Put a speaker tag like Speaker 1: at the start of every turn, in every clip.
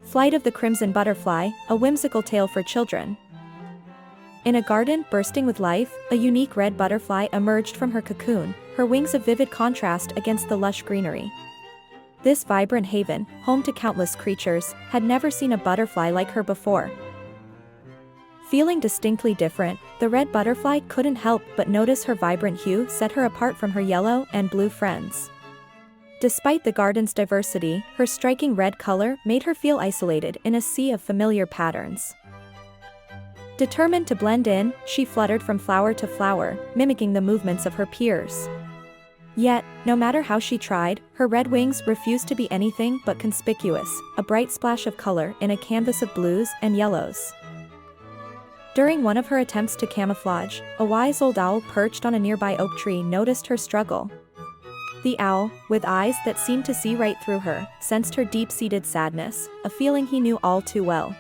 Speaker 1: Flight of the Crimson Butterfly, a whimsical tale for children. In a garden bursting with life, a unique red butterfly emerged from her cocoon, her wings a vivid contrast against the lush greenery. This vibrant haven, home to countless creatures, had never seen a butterfly like her before. Feeling distinctly different, the red butterfly couldn't help but notice her vibrant hue set her apart from her yellow and blue friends. Despite the garden's diversity, her striking red color made her feel isolated in a sea of familiar patterns. Determined to blend in, she fluttered from flower to flower, mimicking the movements of her peers. Yet, no matter how she tried, her red wings refused to be anything but conspicuous, a bright splash of color in a canvas of blues and yellows. During one of her attempts to camouflage, a wise old owl perched on a nearby oak tree noticed her struggle. The owl, with eyes that seemed to see right through her, sensed her deep-seated sadness, a feeling he knew all too well.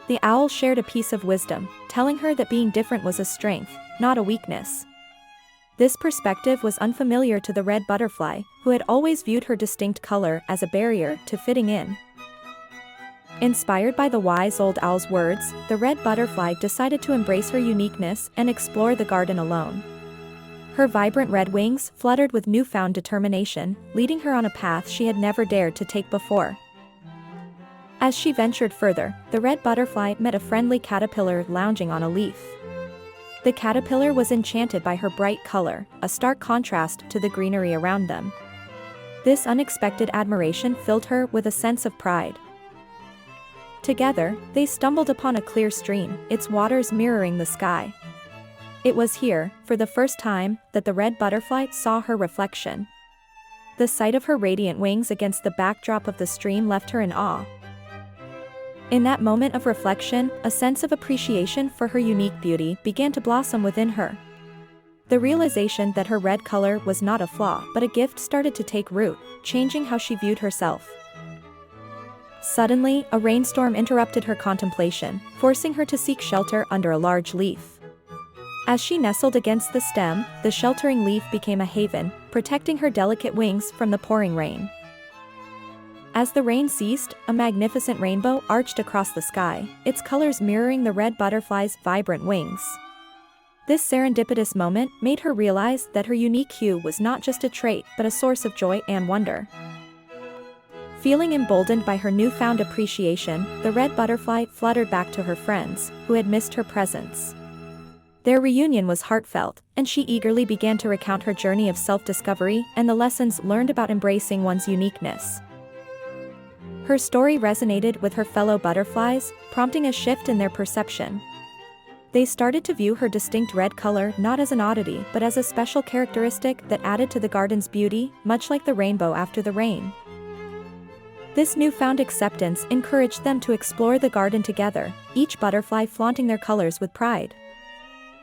Speaker 1: The owl shared a piece of wisdom, telling her that being different was a strength, not a weakness. This perspective was unfamiliar to the red butterfly, who had always viewed her distinct color as a barrier to fitting in. Inspired by the wise old owl's words, the red butterfly decided to embrace her uniqueness and explore the garden alone. Her vibrant red wings fluttered with newfound determination, leading her on a path she had never dared to take before. As she ventured further, the red butterfly met a friendly caterpillar lounging on a leaf. The caterpillar was enchanted by her bright color, a stark contrast to the greenery around them. This unexpected admiration filled her with a sense of pride. Together, they stumbled upon a clear stream, its waters mirroring the sky. It was here, for the first time, that the red butterfly saw her reflection. The sight of her radiant wings against the backdrop of the stream left her in awe. In that moment of reflection, a sense of appreciation for her unique beauty began to blossom within her. The realization that her red color was not a flaw but a gift started to take root, changing how she viewed herself. Suddenly, a rainstorm interrupted her contemplation, forcing her to seek shelter under a large leaf. As she nestled against the stem, the sheltering leaf became a haven, protecting her delicate wings from the pouring rain. As the rain ceased, a magnificent rainbow arched across the sky, its colors mirroring the red butterfly's vibrant wings. This serendipitous moment made her realize that her unique hue was not just a trait but a source of joy and wonder. Feeling emboldened by her newfound appreciation, the red butterfly fluttered back to her friends, who had missed her presence. Their reunion was heartfelt, and she eagerly began to recount her journey of self-discovery and the lessons learned about embracing one's uniqueness. Her story resonated with her fellow butterflies, prompting a shift in their perception. They started to view her distinct red color not as an oddity but as a special characteristic that added to the garden's beauty, much like the rainbow after the rain. This newfound acceptance encouraged them to explore the garden together, each butterfly flaunting their colors with pride.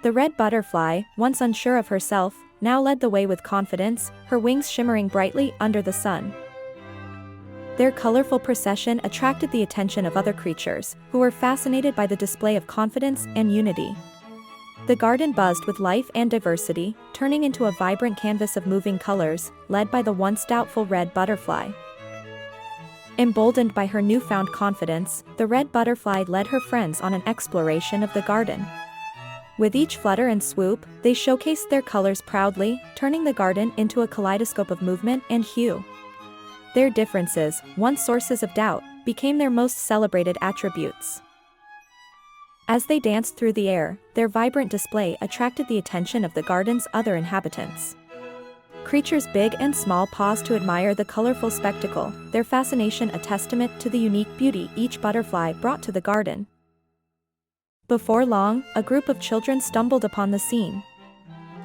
Speaker 1: The red butterfly, once unsure of herself, now led the way with confidence, her wings shimmering brightly under the sun. Their colorful procession attracted the attention of other creatures, who were fascinated by the display of confidence and unity. The garden buzzed with life and diversity, turning into a vibrant canvas of moving colors, led by the once doubtful red butterfly. Emboldened by her newfound confidence, the red butterfly led her friends on an exploration of the garden. With each flutter and swoop, they showcased their colors proudly, turning the garden into a kaleidoscope of movement and hue. Their differences, once sources of doubt, became their most celebrated attributes. As they danced through the air, their vibrant display attracted the attention of the garden's other inhabitants. Creatures big and small paused to admire the colorful spectacle, their fascination a testament to the unique beauty each butterfly brought to the garden. Before long, a group of children stumbled upon the scene.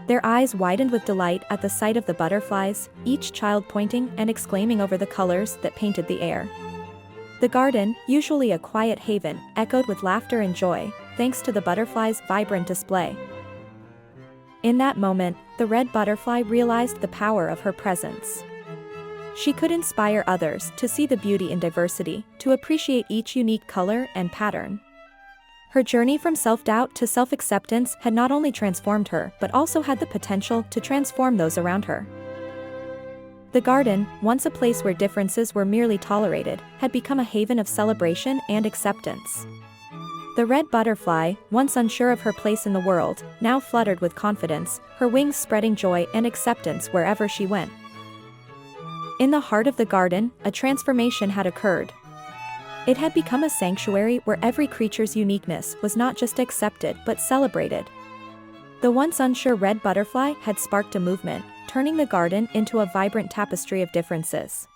Speaker 1: Their eyes widened with delight at the sight of the butterflies, each child pointing and exclaiming over the colors that painted the air. The garden, usually a quiet haven, echoed with laughter and joy, thanks to the butterflies' vibrant display. In that moment, the red butterfly realized the power of her presence. She could inspire others to see the beauty in diversity, to appreciate each unique color and pattern. Her journey from self-doubt to self-acceptance had not only transformed her but also had the potential to transform those around her. The garden, once a place where differences were merely tolerated, had become a haven of celebration and acceptance. The red butterfly, once unsure of her place in the world, now fluttered with confidence, her wings spreading joy and acceptance wherever she went. In the heart of the garden, a transformation had occurred. It had become a sanctuary where every creature's uniqueness was not just accepted but celebrated. The once unsure red butterfly had sparked a movement, turning the garden into a vibrant tapestry of differences.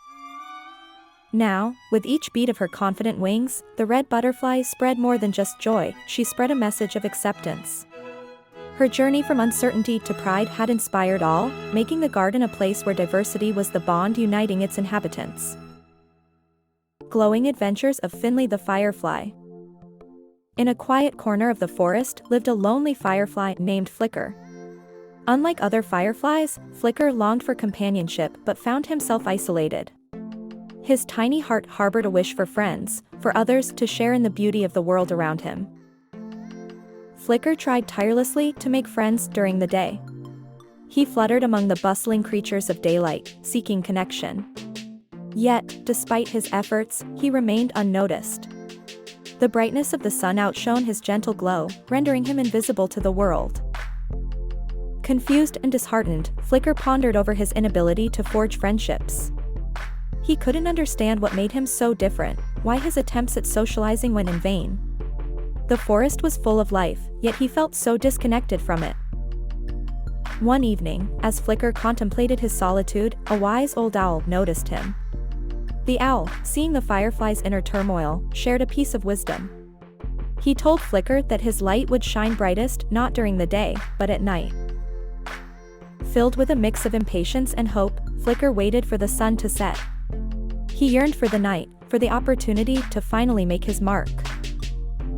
Speaker 1: Now, with each beat of her confident wings, the red butterfly spread more than just joy, she spread a message of acceptance. Her journey from uncertainty to pride had inspired all, making the garden a place where diversity was the bond uniting its inhabitants. Glowing Adventures of Finley the Firefly. In a quiet corner of the forest lived a lonely firefly named Flicker. Unlike other fireflies, Flicker longed for companionship but found himself isolated. His tiny heart harbored a wish for friends, for others to share in the beauty of the world around him. Flicker tried tirelessly to make friends during the day. He fluttered among the bustling creatures of daylight, seeking connection. Yet, despite his efforts, he remained unnoticed. The brightness of the sun outshone his gentle glow, rendering him invisible to the world. Confused and disheartened, Flicker pondered over his inability to forge friendships. He couldn't understand what made him so different, why his attempts at socializing went in vain. The forest was full of life, yet he felt so disconnected from it. One evening, as Flicker contemplated his solitude, a wise old owl noticed him. The owl, seeing the firefly's inner turmoil, shared a piece of wisdom. He told Flicker that his light would shine brightest not during the day, but at night. Filled with a mix of impatience and hope, Flicker waited for the sun to set. He yearned for the night, for the opportunity to finally make his mark.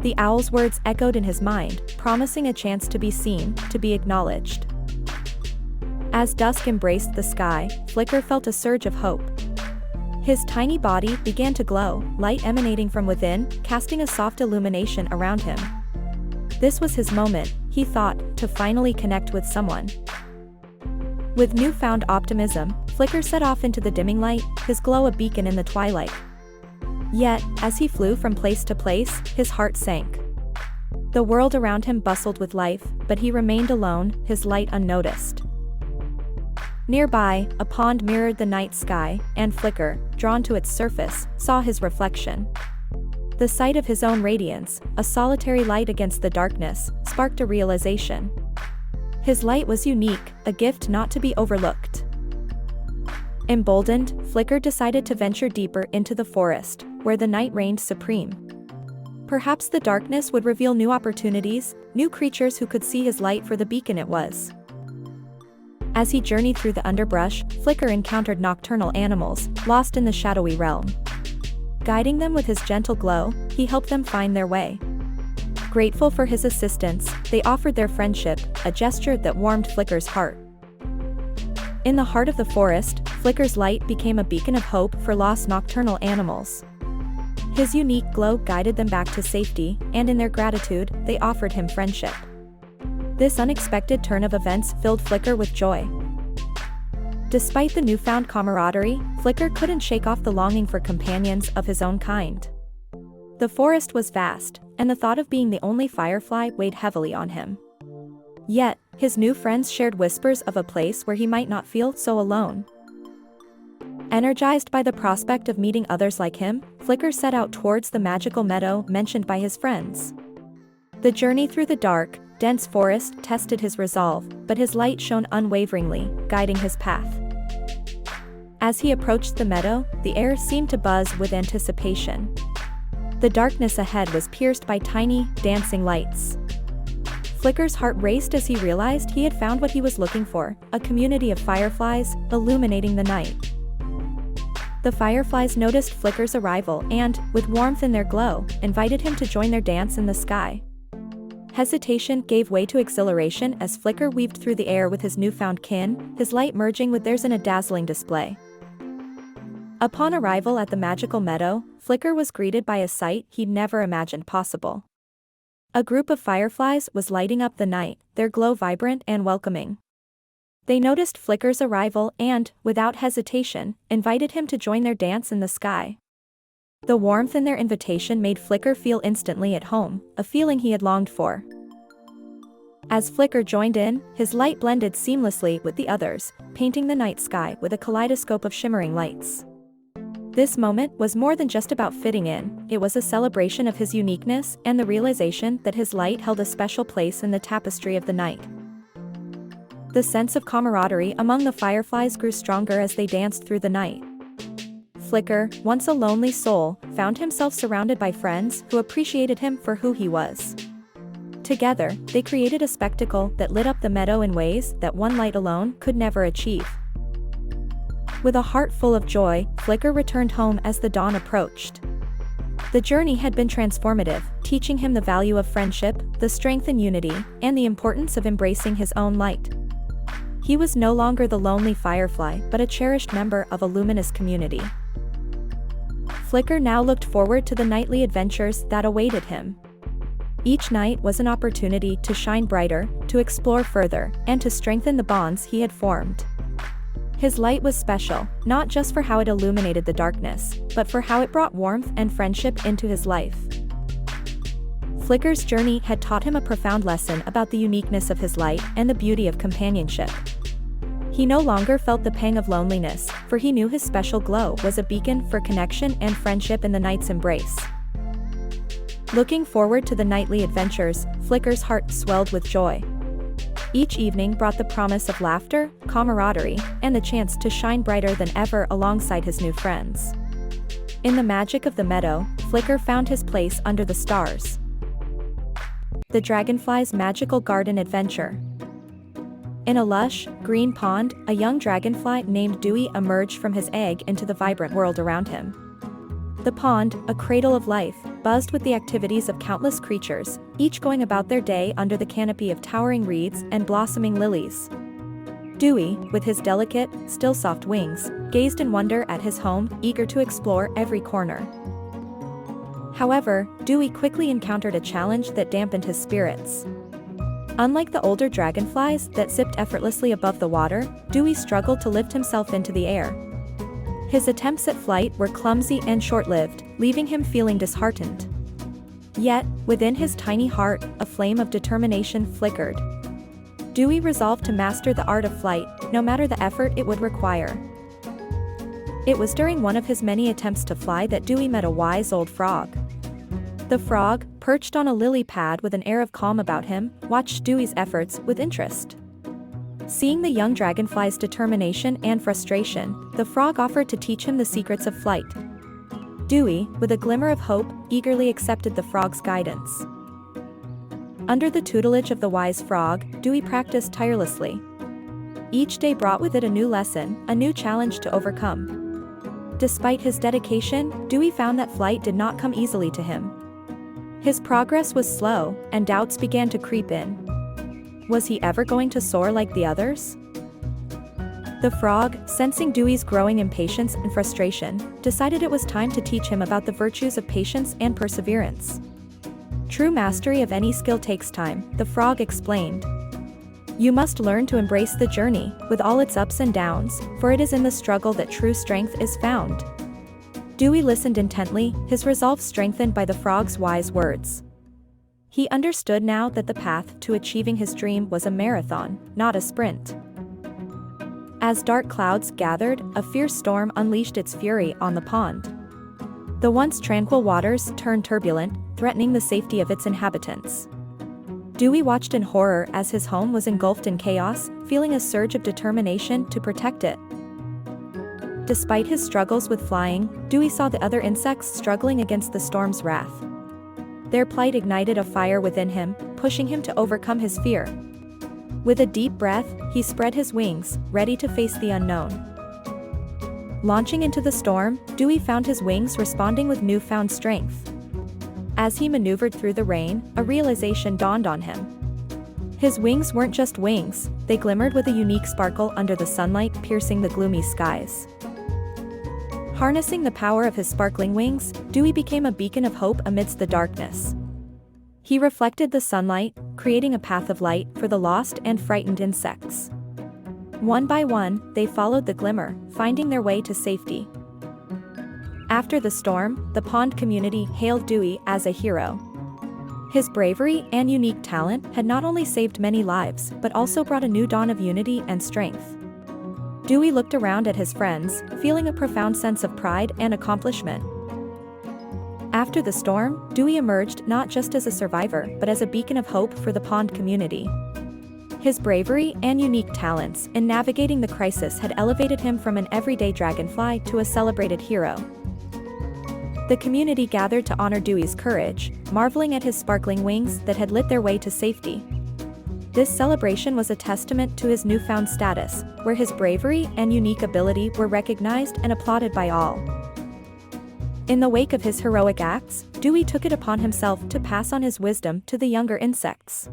Speaker 1: The owl's words echoed in his mind, promising a chance to be seen, to be acknowledged. As dusk embraced the sky, Flicker felt a surge of hope. His tiny body began to glow, light emanating from within, casting a soft illumination around him. This was his moment, he thought, to finally connect with someone. With newfound optimism, Flicker set off into the dimming light, his glow a beacon in the twilight. Yet, as he flew from place to place, his heart sank. The world around him bustled with life, but he remained alone, his light unnoticed. Nearby, a pond mirrored the night sky, and Flicker, drawn to its surface, saw his reflection. The sight of his own radiance, a solitary light against the darkness, sparked a realization. His light was unique, a gift not to be overlooked. Emboldened, Flicker decided to venture deeper into the forest, where the night reigned supreme. Perhaps the darkness would reveal new opportunities, new creatures who could see his light for the beacon it was. As he journeyed through the underbrush, Flicker encountered nocturnal animals, lost in the shadowy realm. Guiding them with his gentle glow, he helped them find their way. Grateful for his assistance, they offered their friendship, a gesture that warmed Flicker's heart. In the heart of the forest, Flicker's light became a beacon of hope for lost nocturnal animals. His unique glow guided them back to safety, and in their gratitude, they offered him friendship. This unexpected turn of events filled Flicker with joy. Despite the newfound camaraderie, Flicker couldn't shake off the longing for companions of his own kind. The forest was vast, and the thought of being the only firefly weighed heavily on him. Yet, his new friends shared whispers of a place where he might not feel so alone. Energized by the prospect of meeting others like him, Flicker set out towards the magical meadow mentioned by his friends. The journey through the dark, dense forest tested his resolve, but his light shone unwaveringly, guiding his path. As he approached the meadow, the air seemed to buzz with anticipation. The darkness ahead was pierced by tiny, dancing lights. Flicker's heart raced as he realized he had found what he was looking for, a community of fireflies, illuminating the night. The fireflies noticed Flicker's arrival and, with warmth in their glow, invited him to join their dance in the sky. Hesitation gave way to exhilaration as Flicker weaved through the air with his newfound kin, his light merging with theirs in a dazzling display. Upon arrival at the magical meadow, Flicker was greeted by a sight he'd never imagined possible. A group of fireflies was lighting up the night, their glow vibrant and welcoming. They noticed Flicker's arrival and, without hesitation, invited him to join their dance in the sky. The warmth in their invitation made Flicker feel instantly at home, a feeling he had longed for. As Flicker joined in, his light blended seamlessly with the others, painting the night sky with a kaleidoscope of shimmering lights. This moment was more than just about fitting in, it was a celebration of his uniqueness and the realization that his light held a special place in the tapestry of the night. The sense of camaraderie among the fireflies grew stronger as they danced through the night. Flicker, once a lonely soul, found himself surrounded by friends who appreciated him for who he was. Together, they created a spectacle that lit up the meadow in ways that one light alone could never achieve. With a heart full of joy, Flicker returned home as the dawn approached. The journey had been transformative, teaching him the value of friendship, the strength in unity, and the importance of embracing his own light. He was no longer the lonely firefly but a cherished member of a luminous community. Flicker now looked forward to the nightly adventures that awaited him. Each night was an opportunity to shine brighter, to explore further, and to strengthen the bonds he had formed. His light was special, not just for how it illuminated the darkness, but for how it brought warmth and friendship into his life. Flicker's journey had taught him a profound lesson about the uniqueness of his light and the beauty of companionship. He no longer felt the pang of loneliness, for he knew his special glow was a beacon for connection and friendship in the night's embrace. Looking forward to the nightly adventures, Flicker's heart swelled with joy. Each evening brought the promise of laughter, camaraderie, and the chance to shine brighter than ever alongside his new friends. In the magic of the meadow, Flicker found his place under the stars. The Dragonfly's Magical Garden Adventure. In a lush, green pond, a young dragonfly named Dewey emerged from his egg into the vibrant world around him. The pond, a cradle of life, buzzed with the activities of countless creatures, each going about their day under the canopy of towering reeds and blossoming lilies. Dewey, with his delicate, still soft wings, gazed in wonder at his home, eager to explore every corner. However, Dewey quickly encountered a challenge that dampened his spirits. Unlike the older dragonflies that zipped effortlessly above the water, Dewey struggled to lift himself into the air. His attempts at flight were clumsy and short-lived, leaving him feeling disheartened. Yet, within his tiny heart, a flame of determination flickered. Dewey resolved to master the art of flight, no matter the effort it would require. It was during one of his many attempts to fly that Dewey met a wise old frog. The frog, perched on a lily pad with an air of calm about him, watched Dewey's efforts with interest. Seeing the young dragonfly's determination and frustration, the frog offered to teach him the secrets of flight. Dewey, with a glimmer of hope, eagerly accepted the frog's guidance. Under the tutelage of the wise frog, Dewey practiced tirelessly. Each day brought with it a new lesson, a new challenge to overcome. Despite his dedication, Dewey found that flight did not come easily to him. His progress was slow, and doubts began to creep in. Was he ever going to soar like the others? The frog, sensing Dewey's growing impatience and frustration, decided it was time to teach him about the virtues of patience and perseverance. True mastery of any skill takes time, the frog explained. You must learn to embrace the journey, with all its ups and downs, for it is in the struggle that true strength is found. Dewey listened intently, his resolve strengthened by the frog's wise words. He understood now that the path to achieving his dream was a marathon, not a sprint. As dark clouds gathered, a fierce storm unleashed its fury on the pond. The once tranquil waters turned turbulent, threatening the safety of its inhabitants. Dewey watched in horror as his home was engulfed in chaos, feeling a surge of determination to protect it. Despite his struggles with flying, Dewey saw the other insects struggling against the storm's wrath. Their plight ignited a fire within him, pushing him to overcome his fear. With a deep breath, he spread his wings, ready to face the unknown. Launching into the storm, Dewey found his wings responding with newfound strength. As he maneuvered through the rain, a realization dawned on him. His wings weren't just wings, they glimmered with a unique sparkle under the sunlight piercing the gloomy skies. Harnessing the power of his sparkling wings, Dewey became a beacon of hope amidst the darkness. He reflected the sunlight, creating a path of light for the lost and frightened insects. One by one, they followed the glimmer, finding their way to safety. After the storm, the pond community hailed Dewey as a hero. His bravery and unique talent had not only saved many lives but also brought a new dawn of unity and strength. Dewey looked around at his friends, feeling a profound sense of pride and accomplishment. After the storm, Dewey emerged not just as a survivor but as a beacon of hope for the pond community. His bravery and unique talents in navigating the crisis had elevated him from an everyday dragonfly to a celebrated hero. The community gathered to honor Dewey's courage, marveling at his sparkling wings that had lit their way to safety. This celebration was a testament to his newfound status, where his bravery and unique ability were recognized and applauded by all. In the wake of his heroic acts, Dewey took it upon himself to pass on his wisdom to the younger insects.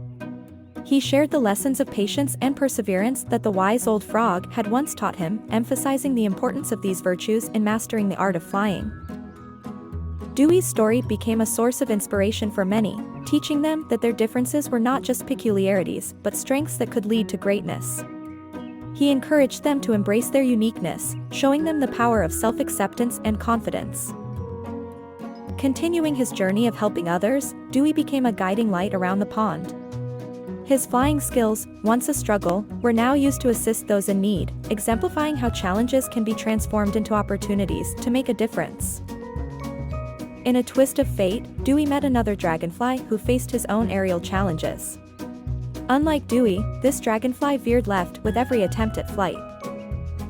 Speaker 1: He shared the lessons of patience and perseverance that the wise old frog had once taught him, emphasizing the importance of these virtues in mastering the art of flying. Dewey's story became a source of inspiration for many, teaching them that their differences were not just peculiarities but strengths that could lead to greatness. He encouraged them to embrace their uniqueness, showing them the power of self-acceptance and confidence. Continuing his journey of helping others, Dewey became a guiding light around the pond. His flying skills, once a struggle, were now used to assist those in need, exemplifying how challenges can be transformed into opportunities to make a difference. In a twist of fate, Dewey met another dragonfly who faced his own aerial challenges. Unlike Dewey, this dragonfly veered left with every attempt at flight.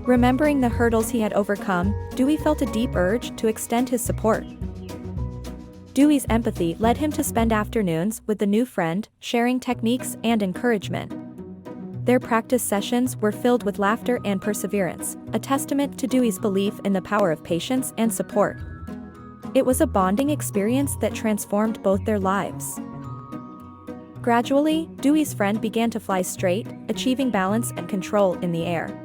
Speaker 1: Remembering the hurdles he had overcome, Dewey felt a deep urge to extend his support. Dewey's empathy led him to spend afternoons with the new friend, sharing techniques and encouragement. Their practice sessions were filled with laughter and perseverance, a testament to Dewey's belief in the power of patience and support. It was a bonding experience that transformed both their lives. Gradually, Dewey's friend began to fly straight, achieving balance and control in the air.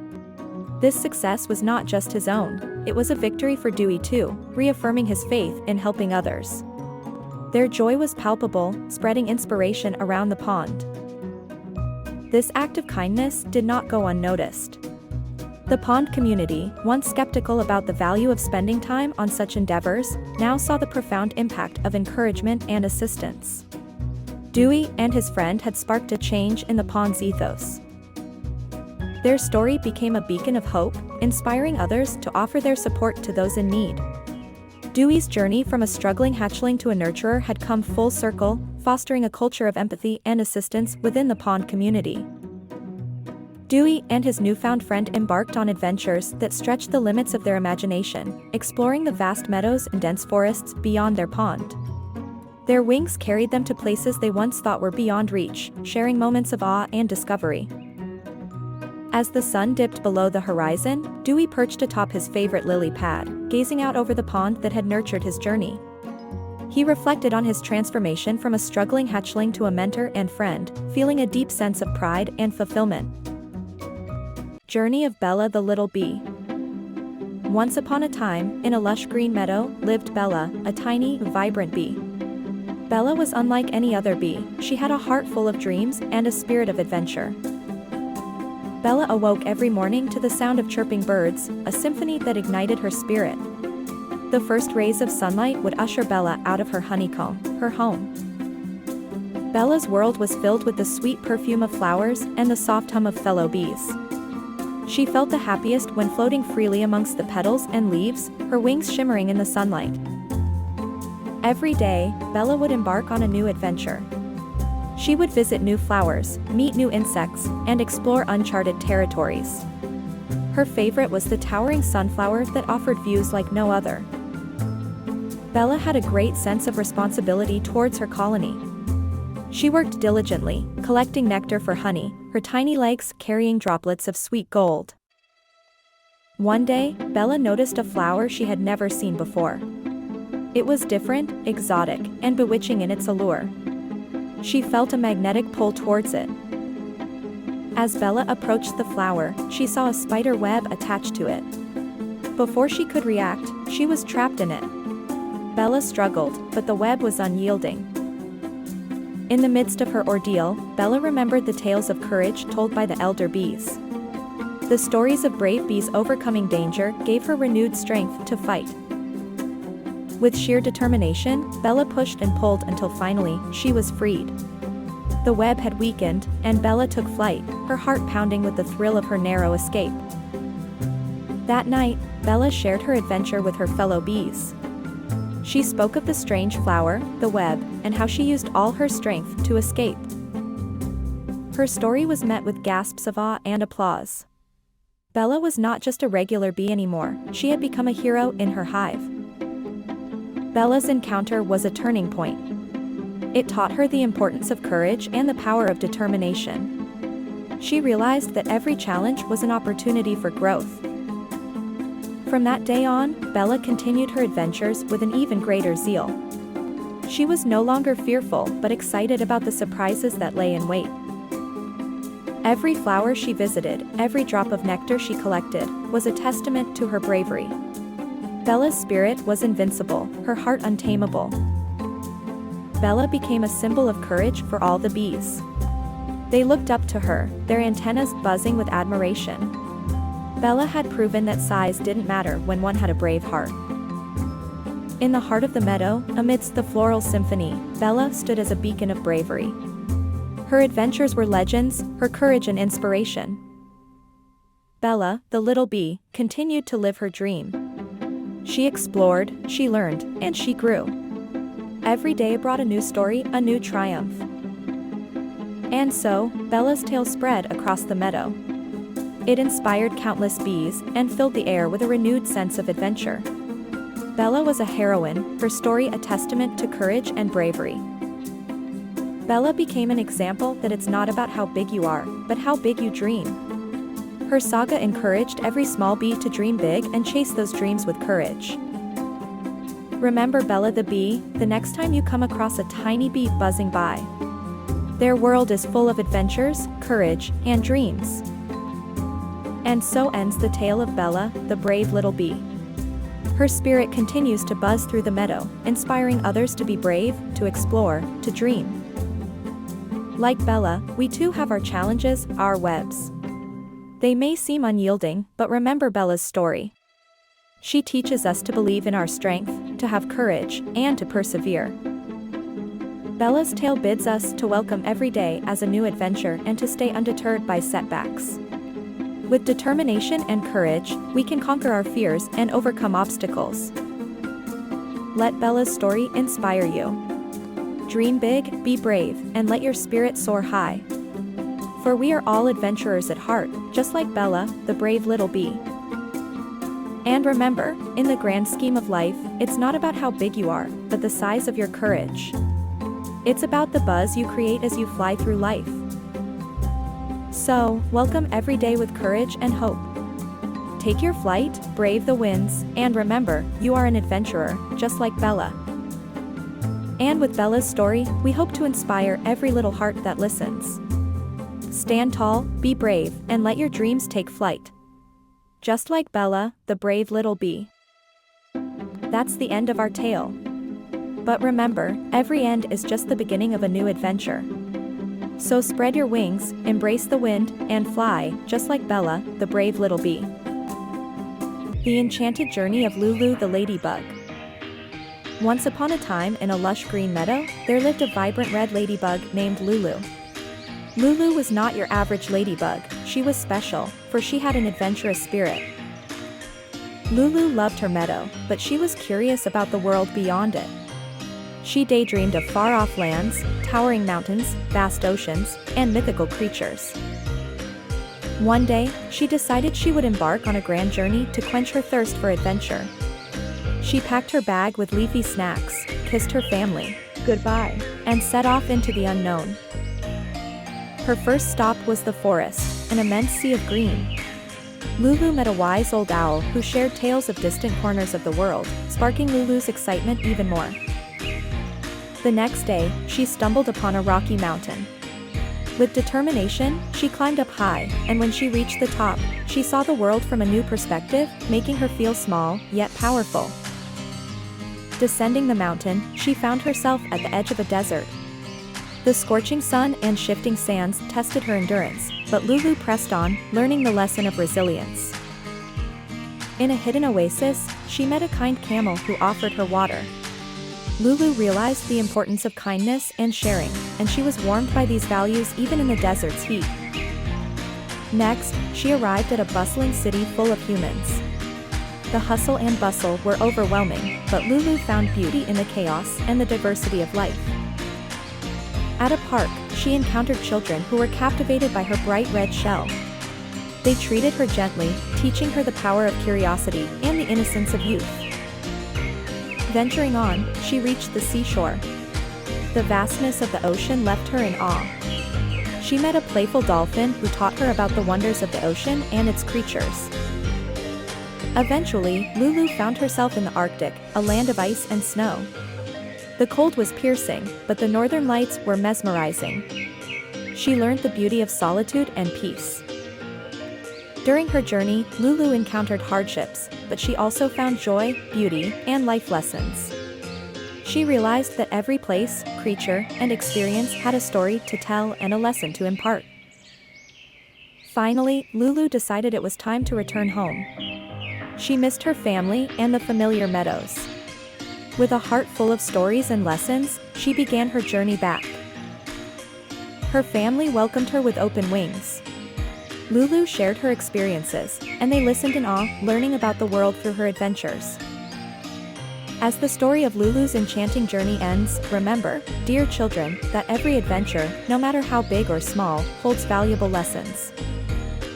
Speaker 1: This success was not just his own, it was a victory for Dewey too, reaffirming his faith in helping others. Their joy was palpable, spreading inspiration around the pond. This act of kindness did not go unnoticed. The pond community, once skeptical about the value of spending time on such endeavors, now saw the profound impact of encouragement and assistance. Dewey and his friend had sparked a change in the pond's ethos. Their story became a beacon of hope, inspiring others to offer their support to those in need. Dewey's journey from a struggling hatchling to a nurturer had come full circle, fostering a culture of empathy and assistance within the pond community. Dewey and his newfound friend embarked on adventures that stretched the limits of their imagination, exploring the vast meadows and dense forests beyond their pond. Their wings carried them to places they once thought were beyond reach, sharing moments of awe and discovery. As the sun dipped below the horizon, Dewey perched atop his favorite lily pad, gazing out over the pond that had nurtured his journey. He reflected on his transformation from a struggling hatchling to a mentor and friend, feeling a deep sense of pride and fulfillment. Journey of Bella the Little Bee. Once upon a time, in a lush green meadow, lived Bella, a tiny, vibrant bee. Bella was unlike any other bee, she had a heart full of dreams and a spirit of adventure. Bella awoke every morning to the sound of chirping birds, a symphony that ignited her spirit. The first rays of sunlight would usher Bella out of her honeycomb, her home. Bella's world was filled with the sweet perfume of flowers and the soft hum of fellow bees. She felt the happiest when floating freely amongst the petals and leaves, her wings shimmering in the sunlight. Every day, Bella would embark on a new adventure. She would visit new flowers, meet new insects, and explore uncharted territories. Her favorite was the towering sunflower that offered views like no other. Bella had a great sense of responsibility towards her colony. She worked diligently, collecting nectar for honey, her tiny legs carrying droplets of sweet gold. One day, Bella noticed a flower she had never seen before. It was different, exotic, and bewitching in its allure. She felt a magnetic pull towards it. As Bella approached the flower, she saw a spider web attached to it. Before she could react, she was trapped in it. Bella struggled, but the web was unyielding. In the midst of her ordeal, Bella remembered the tales of courage told by the elder bees. The stories of brave bees overcoming danger gave her renewed strength to fight. With sheer determination, Bella pushed and pulled until finally, she was freed. The web had weakened, and Bella took flight, her heart pounding with the thrill of her narrow escape. That night, Bella shared her adventure with her fellow bees. She spoke of the strange flower, the web, and how she used all her strength to escape. Her story was met with gasps of awe and applause. Bella was not just a regular bee anymore, she had become a hero in her hive. Bella's encounter was a turning point. It taught her the importance of courage and the power of determination. She realized that every challenge was an opportunity for growth. From that day on, Bella continued her adventures with an even greater zeal. She was no longer fearful but excited about the surprises that lay in wait. Every flower she visited, every drop of nectar she collected, was a testament to her bravery. Bella's spirit was invincible, her heart untamable. Bella became a symbol of courage for all the bees. They looked up to her, their antennas buzzing with admiration. Bella had proven that size didn't matter when one had a brave heart. In the heart of the meadow, amidst the floral symphony, Bella stood as a beacon of bravery. Her adventures were legends, her courage an inspiration. Bella, the little bee, continued to live her dream. She explored, she learned, and she grew. Every day brought a new story, a new triumph. And so, Bella's tale spread across the meadow. It inspired countless bees and filled the air with a renewed sense of adventure. Bella was a heroine, her story a testament to courage and bravery. Bella became an example that it's not about how big you are, but how big you dream. Her saga encouraged every small bee to dream big and chase those dreams with courage. Remember Bella the bee, the next time you come across a tiny bee buzzing by. Their world is full of adventures, courage, and dreams. And so ends the tale of Bella, the brave little bee. Her spirit continues to buzz through the meadow, inspiring others to be brave, to explore, to dream. Like Bella, we too have our challenges, our webs. They may seem unyielding, but remember Bella's story. She teaches us to believe in our strength, to have courage, and to persevere. Bella's tale bids us to welcome every day as a new adventure and to stay undeterred by setbacks. With determination and courage, we can conquer our fears and overcome obstacles. Let Bella's story inspire you. Dream big, be brave, and let your spirit soar high. For we are all adventurers at heart, just like Bella, the brave little bee. And remember, in the grand scheme of life, it's not about how big you are, but the size of your courage. It's about the buzz you create as you fly through life. So, welcome every day with courage and hope. Take your flight, brave the winds, and remember, you are an adventurer, just like Bella. And with Bella's story, we hope to inspire every little heart that listens. Stand tall, be brave, and let your dreams take flight. Just like Bella, the brave little bee. That's the end of our tale. But remember, every end is just the beginning of a new adventure. So spread your wings, embrace the wind, and fly, just like Bella, the brave little bee. The Enchanted Journey of Lulu the Ladybug. Once upon a time in a lush green meadow, there lived a vibrant red ladybug named Lulu. Lulu was not your average ladybug, she was special, for she had an adventurous spirit. Lulu loved her meadow, but she was curious about the world beyond it. She daydreamed of far-off lands, towering mountains, vast oceans, and mythical creatures. One day, she decided she would embark on a grand journey to quench her thirst for adventure. She packed her bag with leafy snacks, kissed her family goodbye, and set off into the unknown. Her first stop was the forest, an immense sea of green. Lulu met a wise old owl who shared tales of distant corners of the world, sparking Lulu's excitement even more. The next day, she stumbled upon a rocky mountain. With determination, she climbed up high, and when she reached the top, she saw the world from a new perspective, making her feel small, yet powerful. Descending the mountain, she found herself at the edge of a desert. The scorching sun and shifting sands tested her endurance, but Lulu pressed on, learning the lesson of resilience. In a hidden oasis, she met a kind camel who offered her water. Lulu realized the importance of kindness and sharing, and she was warmed by these values even in the desert's heat. Next, she arrived at a bustling city full of humans. The hustle and bustle were overwhelming, but Lulu found beauty in the chaos and the diversity of life. At a park, she encountered children who were captivated by her bright red shell. They treated her gently, teaching her the power of curiosity and the innocence of youth. Venturing on, she reached the seashore. The vastness of the ocean left her in awe. She met a playful dolphin who taught her about the wonders of the ocean and its creatures. Eventually, Lulu found herself in the Arctic, a land of ice and snow. The cold was piercing, but the northern lights were mesmerizing. She learned the beauty of solitude and peace. During her journey, Lulu encountered hardships, but she also found joy, beauty, and life lessons. She realized that every place, creature, and experience had a story to tell and a lesson to impart. Finally, Lulu decided it was time to return home. She missed her family and the familiar meadows. With a heart full of stories and lessons, she began her journey back. Her family welcomed her with open wings. Lulu shared her experiences, and they listened in awe, learning about the world through her adventures. As the story of Lulu's enchanting journey ends, remember, dear children, that every adventure, no matter how big or small, holds valuable lessons.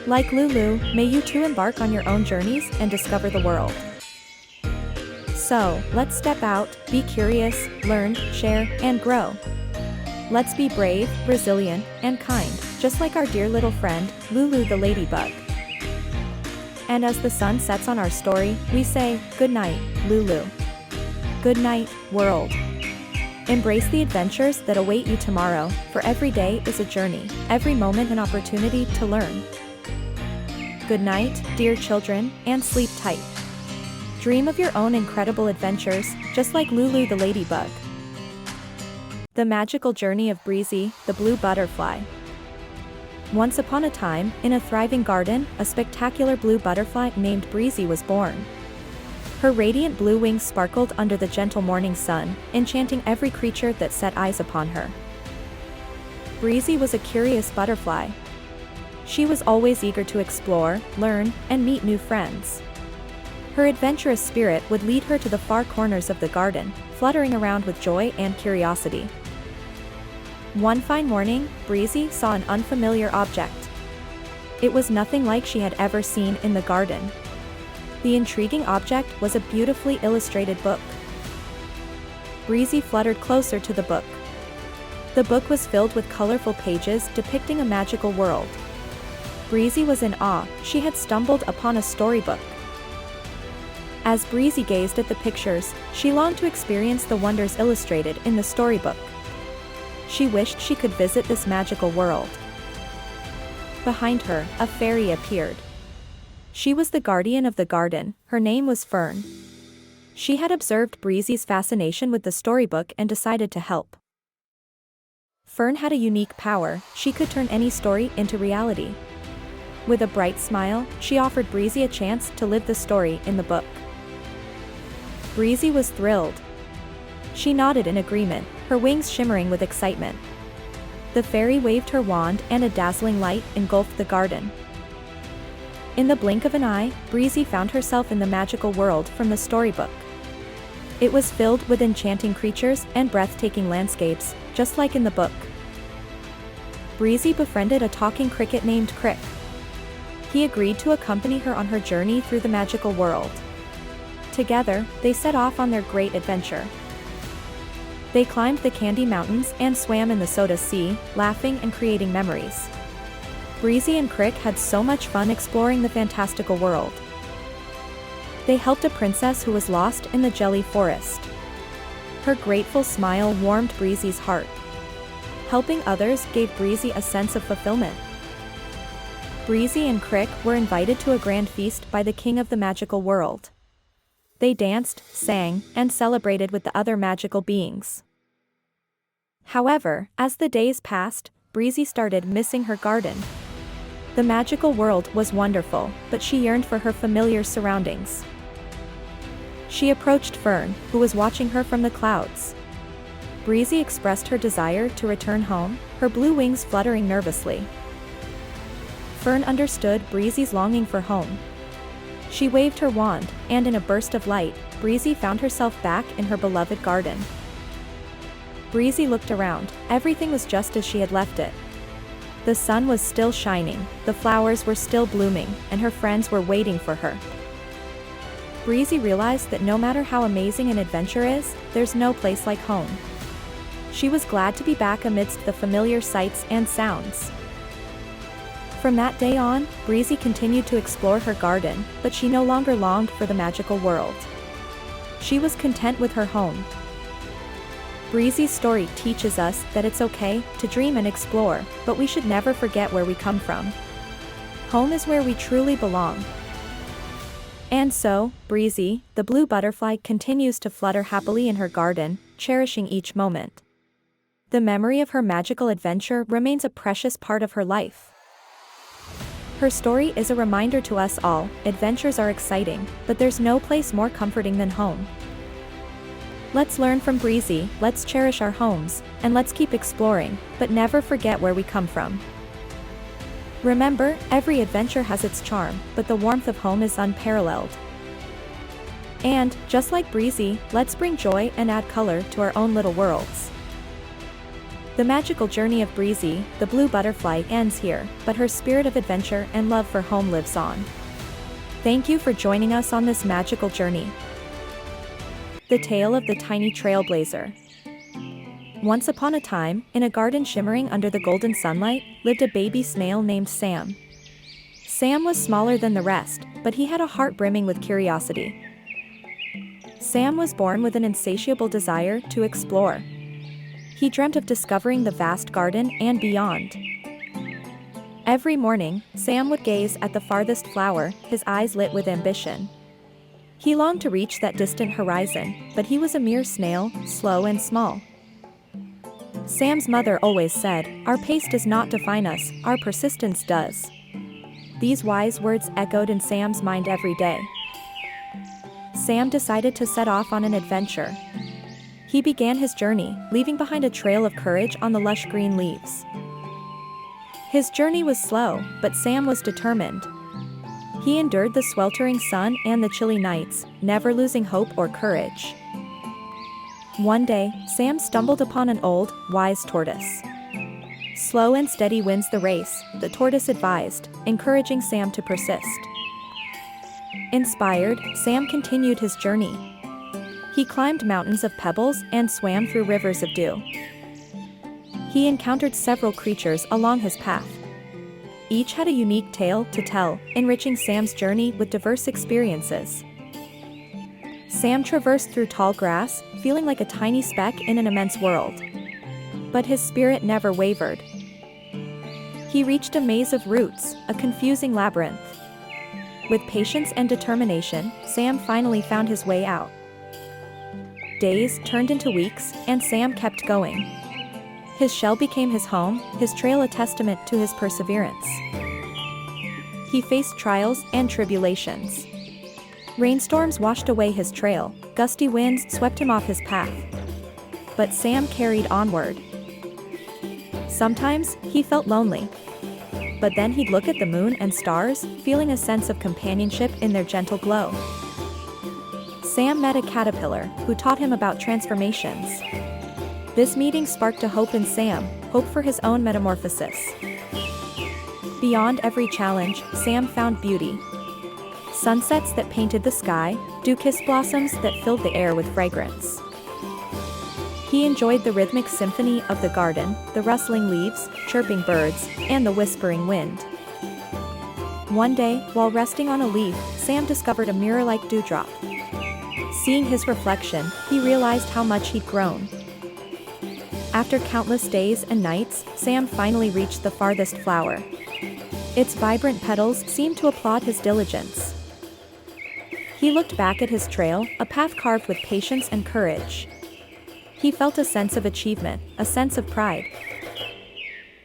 Speaker 1: Like Lulu, may you too embark on your own journeys and discover the world. So, let's step out, be curious, learn, share, and grow. Let's be brave, resilient, and kind, just like our dear little friend, Lulu the ladybug. And as the sun sets on our story, we say, good night, Lulu. Good night, world. Embrace the adventures that await you tomorrow, for every day is a journey, every moment an opportunity to learn. Good night, dear children, and sleep tight. Dream of your own incredible adventures, just like Lulu the ladybug. The magical journey of Breezy, the blue butterfly. Once upon a time, in a thriving garden, a spectacular blue butterfly named Breezy was born. Her radiant blue wings sparkled under the gentle morning sun, enchanting every creature that set eyes upon her. Breezy was a curious butterfly. She was always eager to explore, learn, and meet new friends. Her adventurous spirit would lead her to the far corners of the garden, fluttering around with joy and curiosity. One fine morning, Breezy saw an unfamiliar object. It was nothing like she had ever seen in the garden. The intriguing object was a beautifully illustrated book. Breezy fluttered closer to the book. The book was filled with colorful pages depicting a magical world. Breezy was in awe, she had stumbled upon a storybook. As Breezy gazed at the pictures, she longed to experience the wonders illustrated in the storybook. She wished she could visit this magical world. Behind her, a fairy appeared. She was the guardian of the garden, her name was Fern. She had observed Breezy's fascination with the storybook and decided to help. Fern had a unique power, she could turn any story into reality. With a bright smile, she offered Breezy a chance to live the story in the book. Breezy was thrilled. She nodded in agreement, her wings shimmering with excitement. The fairy waved her wand and a dazzling light engulfed the garden. In the blink of an eye, Breezy found herself in the magical world from the storybook. It was filled with enchanting creatures and breathtaking landscapes, just like in the book. Breezy befriended a talking cricket named Crick. He agreed to accompany her on her journey through the magical world. Together, they set off on their great adventure. They climbed the Candy Mountains and swam in the Soda Sea, laughing and creating memories. Breezy and Crick had so much fun exploring the fantastical world. They helped a princess who was lost in the jelly forest. Her grateful smile warmed Breezy's heart. Helping others gave Breezy a sense of fulfillment. Breezy and Crick were invited to a grand feast by the king of the magical world. They danced, sang, and celebrated with the other magical beings. However, as the days passed, Breezy started missing her garden. The magical world was wonderful, but she yearned for her familiar surroundings. She approached Fern, who was watching her from the clouds. Breezy expressed her desire to return home, her blue wings fluttering nervously. Fern understood Breezy's longing for home. She waved her wand, and in a burst of light, Breezy found herself back in her beloved garden. Breezy looked around, everything was just as she had left it. The sun was still shining, the flowers were still blooming, and her friends were waiting for her. Breezy realized that no matter how amazing an adventure is, there's no place like home. She was glad to be back amidst the familiar sights and sounds. From that day on, Breezy continued to explore her garden, but she no longer longed for the magical world. She was content with her home. Breezy's story teaches us that it's okay to dream and explore, but we should never forget where we come from. Home is where we truly belong. And so, Breezy, the blue butterfly, continues to flutter happily in her garden, cherishing each moment. The memory of her magical adventure remains a precious part of her life. Her story is a reminder to us all, adventures are exciting, but there's no place more comforting than home. Let's learn from Breezy, let's cherish our homes, and let's keep exploring, but never forget where we come from. Remember, every adventure has its charm, but the warmth of home is unparalleled. And, just like Breezy, let's bring joy and add color to our own little worlds. The magical journey of Breezy, the blue butterfly, ends here, but her spirit of adventure and love for home lives on. Thank you for joining us on this magical journey. The Tale of the Tiny Trailblazer. Once upon a time, in a garden shimmering under the golden sunlight, lived a baby snail named Sam. Sam was smaller than the rest, but he had a heart brimming with curiosity. Sam was born with an insatiable desire to explore. He dreamt of discovering the vast garden and beyond. Every morning, Sam would gaze at the farthest flower, his eyes lit with ambition. He longed to reach that distant horizon, but he was a mere snail, slow and small. Sam's mother always said, "Our pace does not define us, our persistence does." These wise words echoed in Sam's mind every day. Sam decided to set off on an adventure. He began his journey, leaving behind a trail of courage on the lush green leaves. His journey was slow, but Sam was determined. He endured the sweltering sun and the chilly nights, never losing hope or courage. One day, Sam stumbled upon an old, wise tortoise. "Slow and steady wins the race," the tortoise advised, encouraging Sam to persist. Inspired, Sam continued his journey. He climbed mountains of pebbles and swam through rivers of dew. He encountered several creatures along his path. Each had a unique tale to tell, enriching Sam's journey with diverse experiences. Sam traversed through tall grass, feeling like a tiny speck in an immense world. But his spirit never wavered. He reached a maze of roots, a confusing labyrinth. With patience and determination, Sam finally found his way out. Days turned into weeks, and Sam kept going. His shell became his home, his trail a testament to his perseverance. He faced trials and tribulations. Rainstorms washed away his trail, gusty winds swept him off his path. But Sam carried onward. Sometimes, he felt lonely. But then he'd look at the moon and stars, feeling a sense of companionship in their gentle glow. Sam met a caterpillar, who taught him about transformations. This meeting sparked a hope in Sam, hope for his own metamorphosis. Beyond every challenge, Sam found beauty. Sunsets that painted the sky, dew-kissed blossoms that filled the air with fragrance. He enjoyed the rhythmic symphony of the garden, the rustling leaves, chirping birds, and the whispering wind. One day, while resting on a leaf, Sam discovered a mirror-like dewdrop. Seeing his reflection, he realized how much he'd grown. After countless days and nights, Sam finally reached the farthest flower. Its vibrant petals seemed to applaud his diligence. He looked back at his trail, a path carved with patience and courage. He felt a sense of achievement, a sense of pride.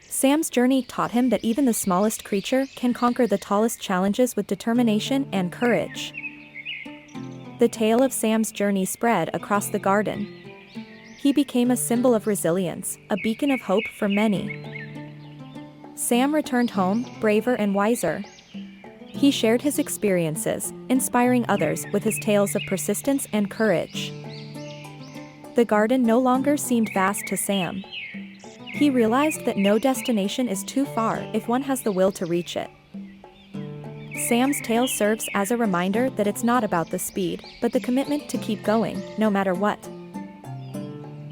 Speaker 1: Sam's journey taught him that even the smallest creature can conquer the tallest challenges with determination and courage. The tale of Sam's journey spread across the garden. He became a symbol of resilience, a beacon of hope for many. Sam returned home, braver and wiser. He shared his experiences, inspiring others with his tales of persistence and courage. The garden no longer seemed vast to Sam. He realized that no destination is too far if one has the will to reach it. Sam's tale serves as a reminder that it's not about the speed, but the commitment to keep going, no matter what.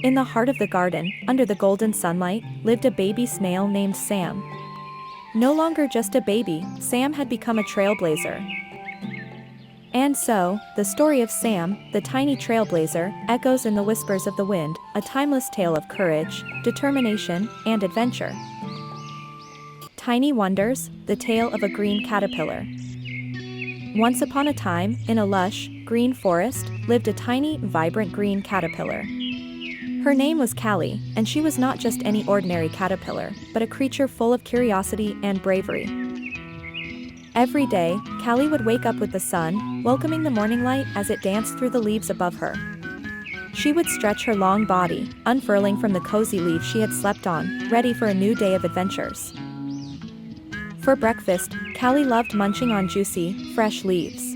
Speaker 1: In the heart of the garden, under the golden sunlight, lived a baby snail named Sam. No longer just a baby, Sam had become a trailblazer. And so, the story of Sam, the tiny trailblazer, echoes in the whispers of the wind, a timeless tale of courage, determination, and adventure. Tiny Wonders, the tale of a green caterpillar. Once upon a time, in a lush, green forest, lived a tiny, vibrant green caterpillar. Her name was Callie, and she was not just any ordinary caterpillar, but a creature full of curiosity and bravery. Every day, Callie would wake up with the sun, welcoming the morning light as it danced through the leaves above her. She would stretch her long body, unfurling from the cozy leaves she had slept on, ready for a new day of adventures. For breakfast, Callie loved munching on juicy, fresh leaves.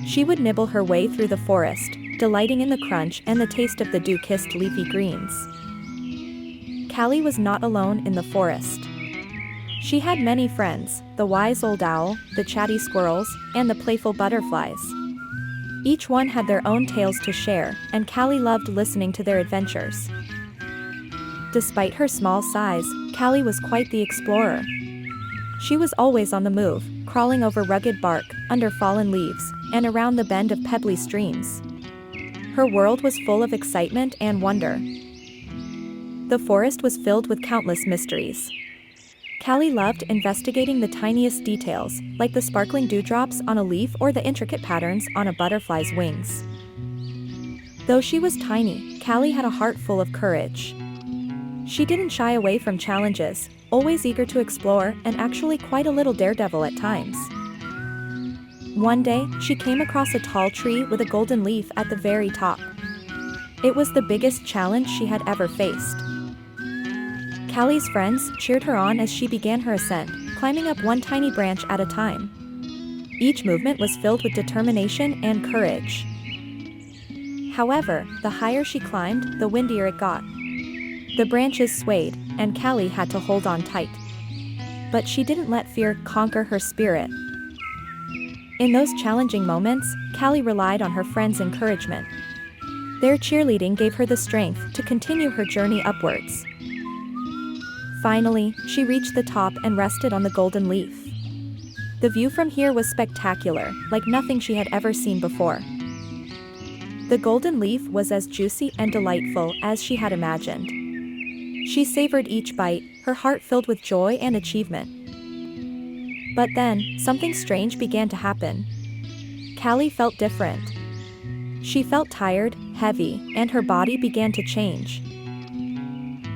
Speaker 1: She would nibble her way through the forest, delighting in the crunch and the taste of the dew-kissed leafy greens. Callie was not alone in the forest. She had many friends, the wise old owl, the chatty squirrels, and the playful butterflies. Each one had their own tales to share, and Callie loved listening to their adventures. Despite her small size, Callie was quite the explorer. She was always on the move, crawling over rugged bark, under fallen leaves, and around the bend of pebbly streams. Her world was full of excitement and wonder. The forest was filled with countless mysteries. Callie loved investigating the tiniest details, like the sparkling dewdrops on a leaf or the intricate patterns on a butterfly's wings. Though she was tiny, Callie had a heart full of courage. She didn't shy away from challenges, always eager to explore and actually quite a little daredevil at times. One day, she came across a tall tree with a golden leaf at the very top. It was the biggest challenge she had ever faced. Callie's friends cheered her on as she began her ascent, climbing up one tiny branch at a time. Each movement was filled with determination and courage. However, the higher she climbed, the windier it got. The branches swayed, and Callie had to hold on tight. But she didn't let fear conquer her spirit. In those challenging moments, Callie relied on her friends' encouragement. Their cheerleading gave her the strength to continue her journey upwards. Finally, she reached the top and rested on the golden leaf. The view from here was spectacular, like nothing she had ever seen before. The golden leaf was as juicy and delightful as she had imagined. She savored each bite, her heart filled with joy and achievement. But then, something strange began to happen. Callie felt different. She felt tired, heavy, and her body began to change.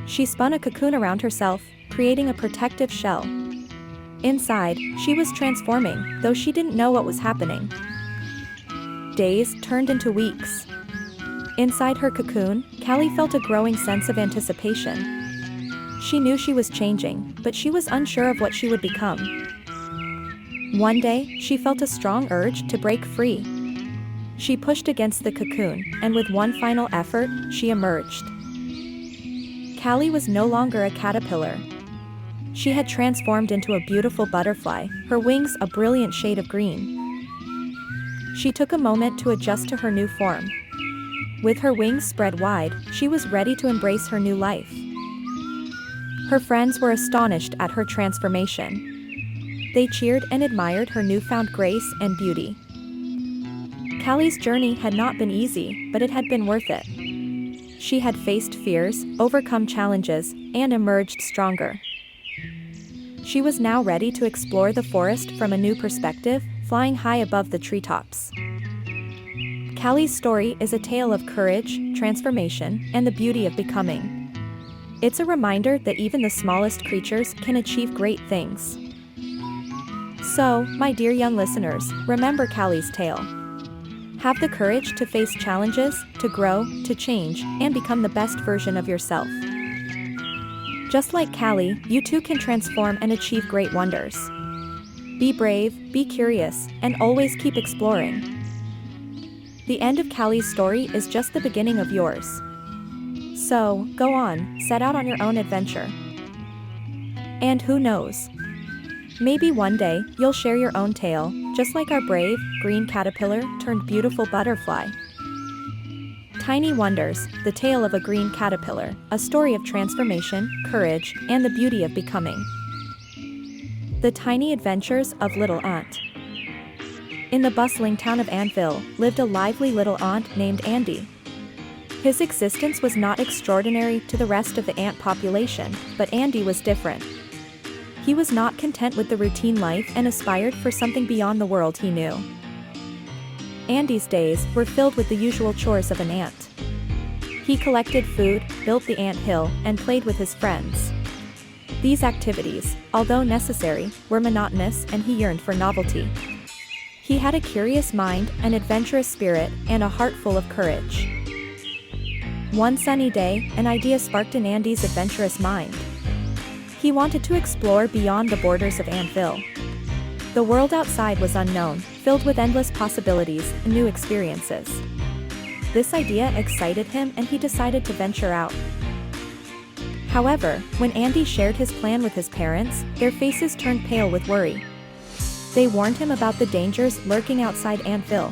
Speaker 1: She spun a cocoon around herself, creating a protective shell. Inside, she was transforming, though she didn't know what was happening. Days turned into weeks. Inside her cocoon, Callie felt a growing sense of anticipation. She knew she was changing, but she was unsure of what she would become. One day, she felt a strong urge to break free. She pushed against the cocoon, and with one final effort, she emerged. Callie was no longer a caterpillar. She had transformed into a beautiful butterfly, her wings a brilliant shade of green. She took a moment to adjust to her new form. With her wings spread wide, she was ready to embrace her new life. Her friends were astonished at her transformation. They cheered and admired her newfound grace and beauty. Callie's journey had not been easy, but it had been worth it. She had faced fears, overcome challenges, and emerged stronger. She was now ready to explore the forest from a new perspective, flying high above the treetops. Callie's story is a tale of courage, transformation, and the beauty of becoming. It's a reminder that even the smallest creatures can achieve great things. So, my dear young listeners, remember Callie's tale. Have the courage to face challenges, to grow, to change, and become the best version of yourself. Just like Callie, you too can transform and achieve great wonders. Be brave, be curious, and always keep exploring. The end of Callie's story is just the beginning of yours. So, go on, set out on your own adventure. And who knows? Maybe one day, you'll share your own tale, just like our brave, green caterpillar turned beautiful butterfly. Tiny Wonders, the tale of a green caterpillar, a story of transformation, courage, and the beauty of becoming. The Tiny Adventures of Little Aunt. In the bustling town of Antville, lived a lively little aunt named Andy. His existence was not extraordinary to the rest of the ant population, but Andy was different. He was not content with the routine life and aspired for something beyond the world he knew. Andy's days were filled with the usual chores of an ant. He collected food, built the ant hill, and played with his friends. These activities, although necessary, were monotonous and he yearned for novelty. He had a curious mind, an adventurous spirit, and a heart full of courage. One sunny day, an idea sparked in Andy's adventurous mind. He wanted to explore beyond the borders of Antville. The world outside was unknown, filled with endless possibilities and new experiences. This idea excited him and he decided to venture out. However, when Andy shared his plan with his parents, their faces turned pale with worry. They warned him about the dangers lurking outside Antville.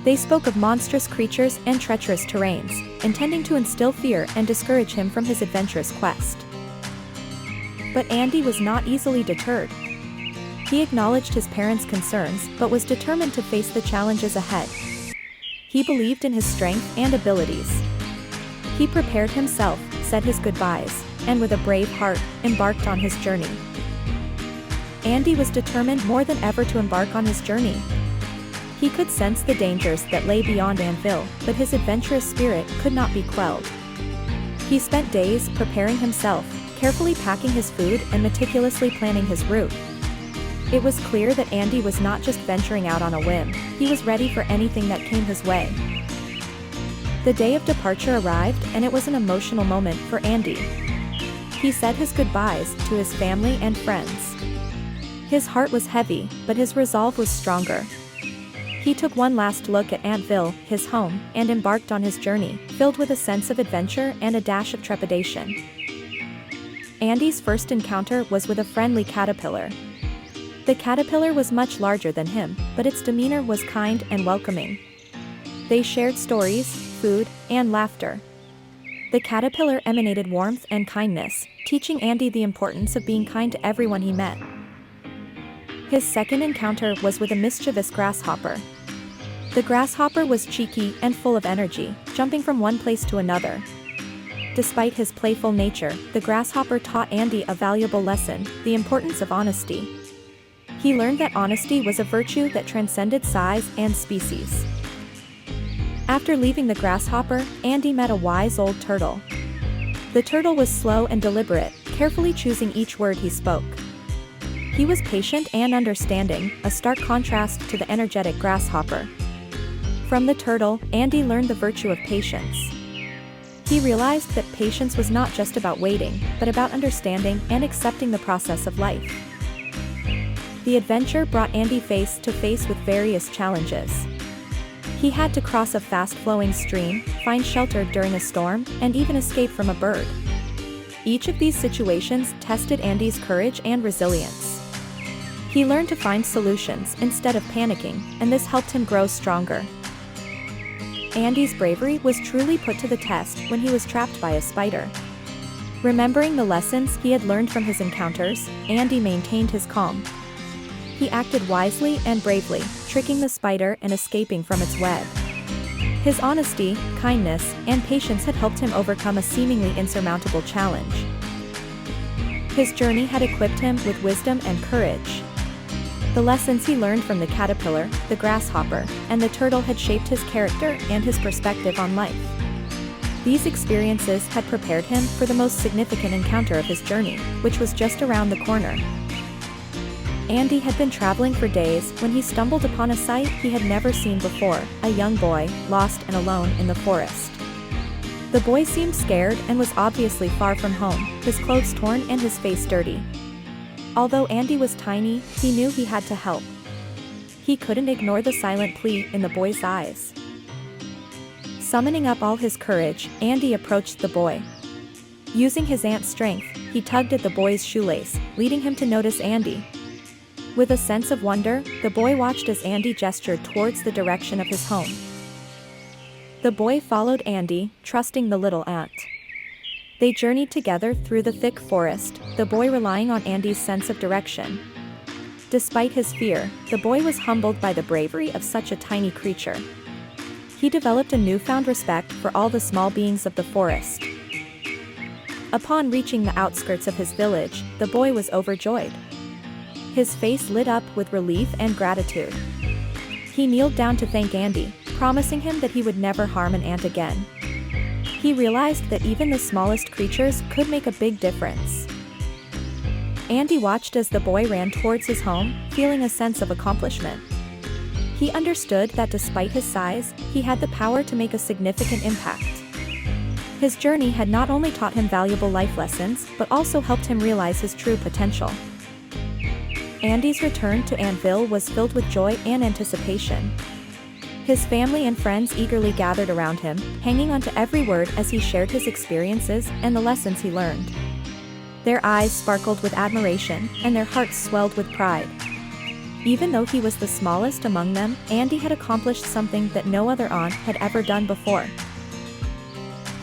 Speaker 1: They spoke of monstrous creatures and treacherous terrains, intending to instill fear and discourage him from his adventurous quest. But Andy was not easily deterred. He acknowledged his parents' concerns, but was determined to face the challenges ahead. He believed in his strength and abilities. He prepared himself, said his goodbyes, and with a brave heart, embarked on his journey. Andy was determined more than ever to embark on his journey. He could sense the dangers that lay beyond Antville, but his adventurous spirit could not be quelled. He spent days preparing himself, carefully packing his food and meticulously planning his route. It was clear that Andy was not just venturing out on a whim, he was ready for anything that came his way. The day of departure arrived and it was an emotional moment for Andy. He said his goodbyes to his family and friends. His heart was heavy, but his resolve was stronger. He took one last look at Antville, his home, and embarked on his journey, filled with a sense of adventure and a dash of trepidation. Andy's first encounter was with a friendly caterpillar. The caterpillar was much larger than him, but its demeanor was kind and welcoming. They shared stories, food, and laughter. The caterpillar emanated warmth and kindness, teaching Andy the importance of being kind to everyone he met. His second encounter was with a mischievous grasshopper. The grasshopper was cheeky and full of energy, jumping from one place to another. Despite his playful nature, the grasshopper taught Andy a valuable lesson: the importance of honesty. He learned that honesty was a virtue that transcended size and species. After leaving the grasshopper, Andy met a wise old turtle. The turtle was slow and deliberate, carefully choosing each word he spoke. He was patient and understanding, a stark contrast to the energetic grasshopper. From the turtle, Andy learned the virtue of patience. He realized that patience was not just about waiting, but about understanding and accepting the process of life. The adventure brought Andy face to face with various challenges. He had to cross a fast-flowing stream, find shelter during a storm, and even escape from a bird. Each of these situations tested Andy's courage and resilience. He learned to find solutions instead of panicking, and this helped him grow stronger. Andy's bravery was truly put to the test when he was trapped by a spider. Remembering the lessons he had learned from his encounters, Andy maintained his calm. He acted wisely and bravely, tricking the spider and escaping from its web. His honesty, kindness, and patience had helped him overcome a seemingly insurmountable challenge. His journey had equipped him with wisdom and courage. The lessons he learned from the caterpillar, the grasshopper, and the turtle had shaped his character and his perspective on life. These experiences had prepared him for the most significant encounter of his journey, which was just around the corner. Andy had been traveling for days when he stumbled upon a sight he had never seen before, a young boy, lost and alone in the forest. The boy seemed scared and was obviously far from home, his clothes torn and his face dirty. Although Andy was tiny, he knew he had to help. He couldn't ignore the silent plea in the boy's eyes. Summoning up all his courage, Andy approached the boy. Using his ant's strength, he tugged at the boy's shoelace, leading him to notice Andy. With a sense of wonder, the boy watched as Andy gestured towards the direction of his home. The boy followed Andy, trusting the little ant. They journeyed together through the thick forest, the boy relying on Andy's sense of direction. Despite his fear, the boy was humbled by the bravery of such a tiny creature. He developed a newfound respect for all the small beings of the forest. Upon reaching the outskirts of his village, the boy was overjoyed. His face lit up with relief and gratitude. He kneeled down to thank Andy, promising him that he would never harm an ant again. He realized that even the smallest creatures could make a big difference. Andy watched as the boy ran towards his home, feeling a sense of accomplishment. He understood that despite his size, he had the power to make a significant impact. His journey had not only taught him valuable life lessons, but also helped him realize his true potential. Andy's return to Antville was filled with joy and anticipation. His family and friends eagerly gathered around him, hanging on to every word as he shared his experiences and the lessons he learned. Their eyes sparkled with admiration, and their hearts swelled with pride. Even though he was the smallest among them, Andy had accomplished something that no other ant had ever done before.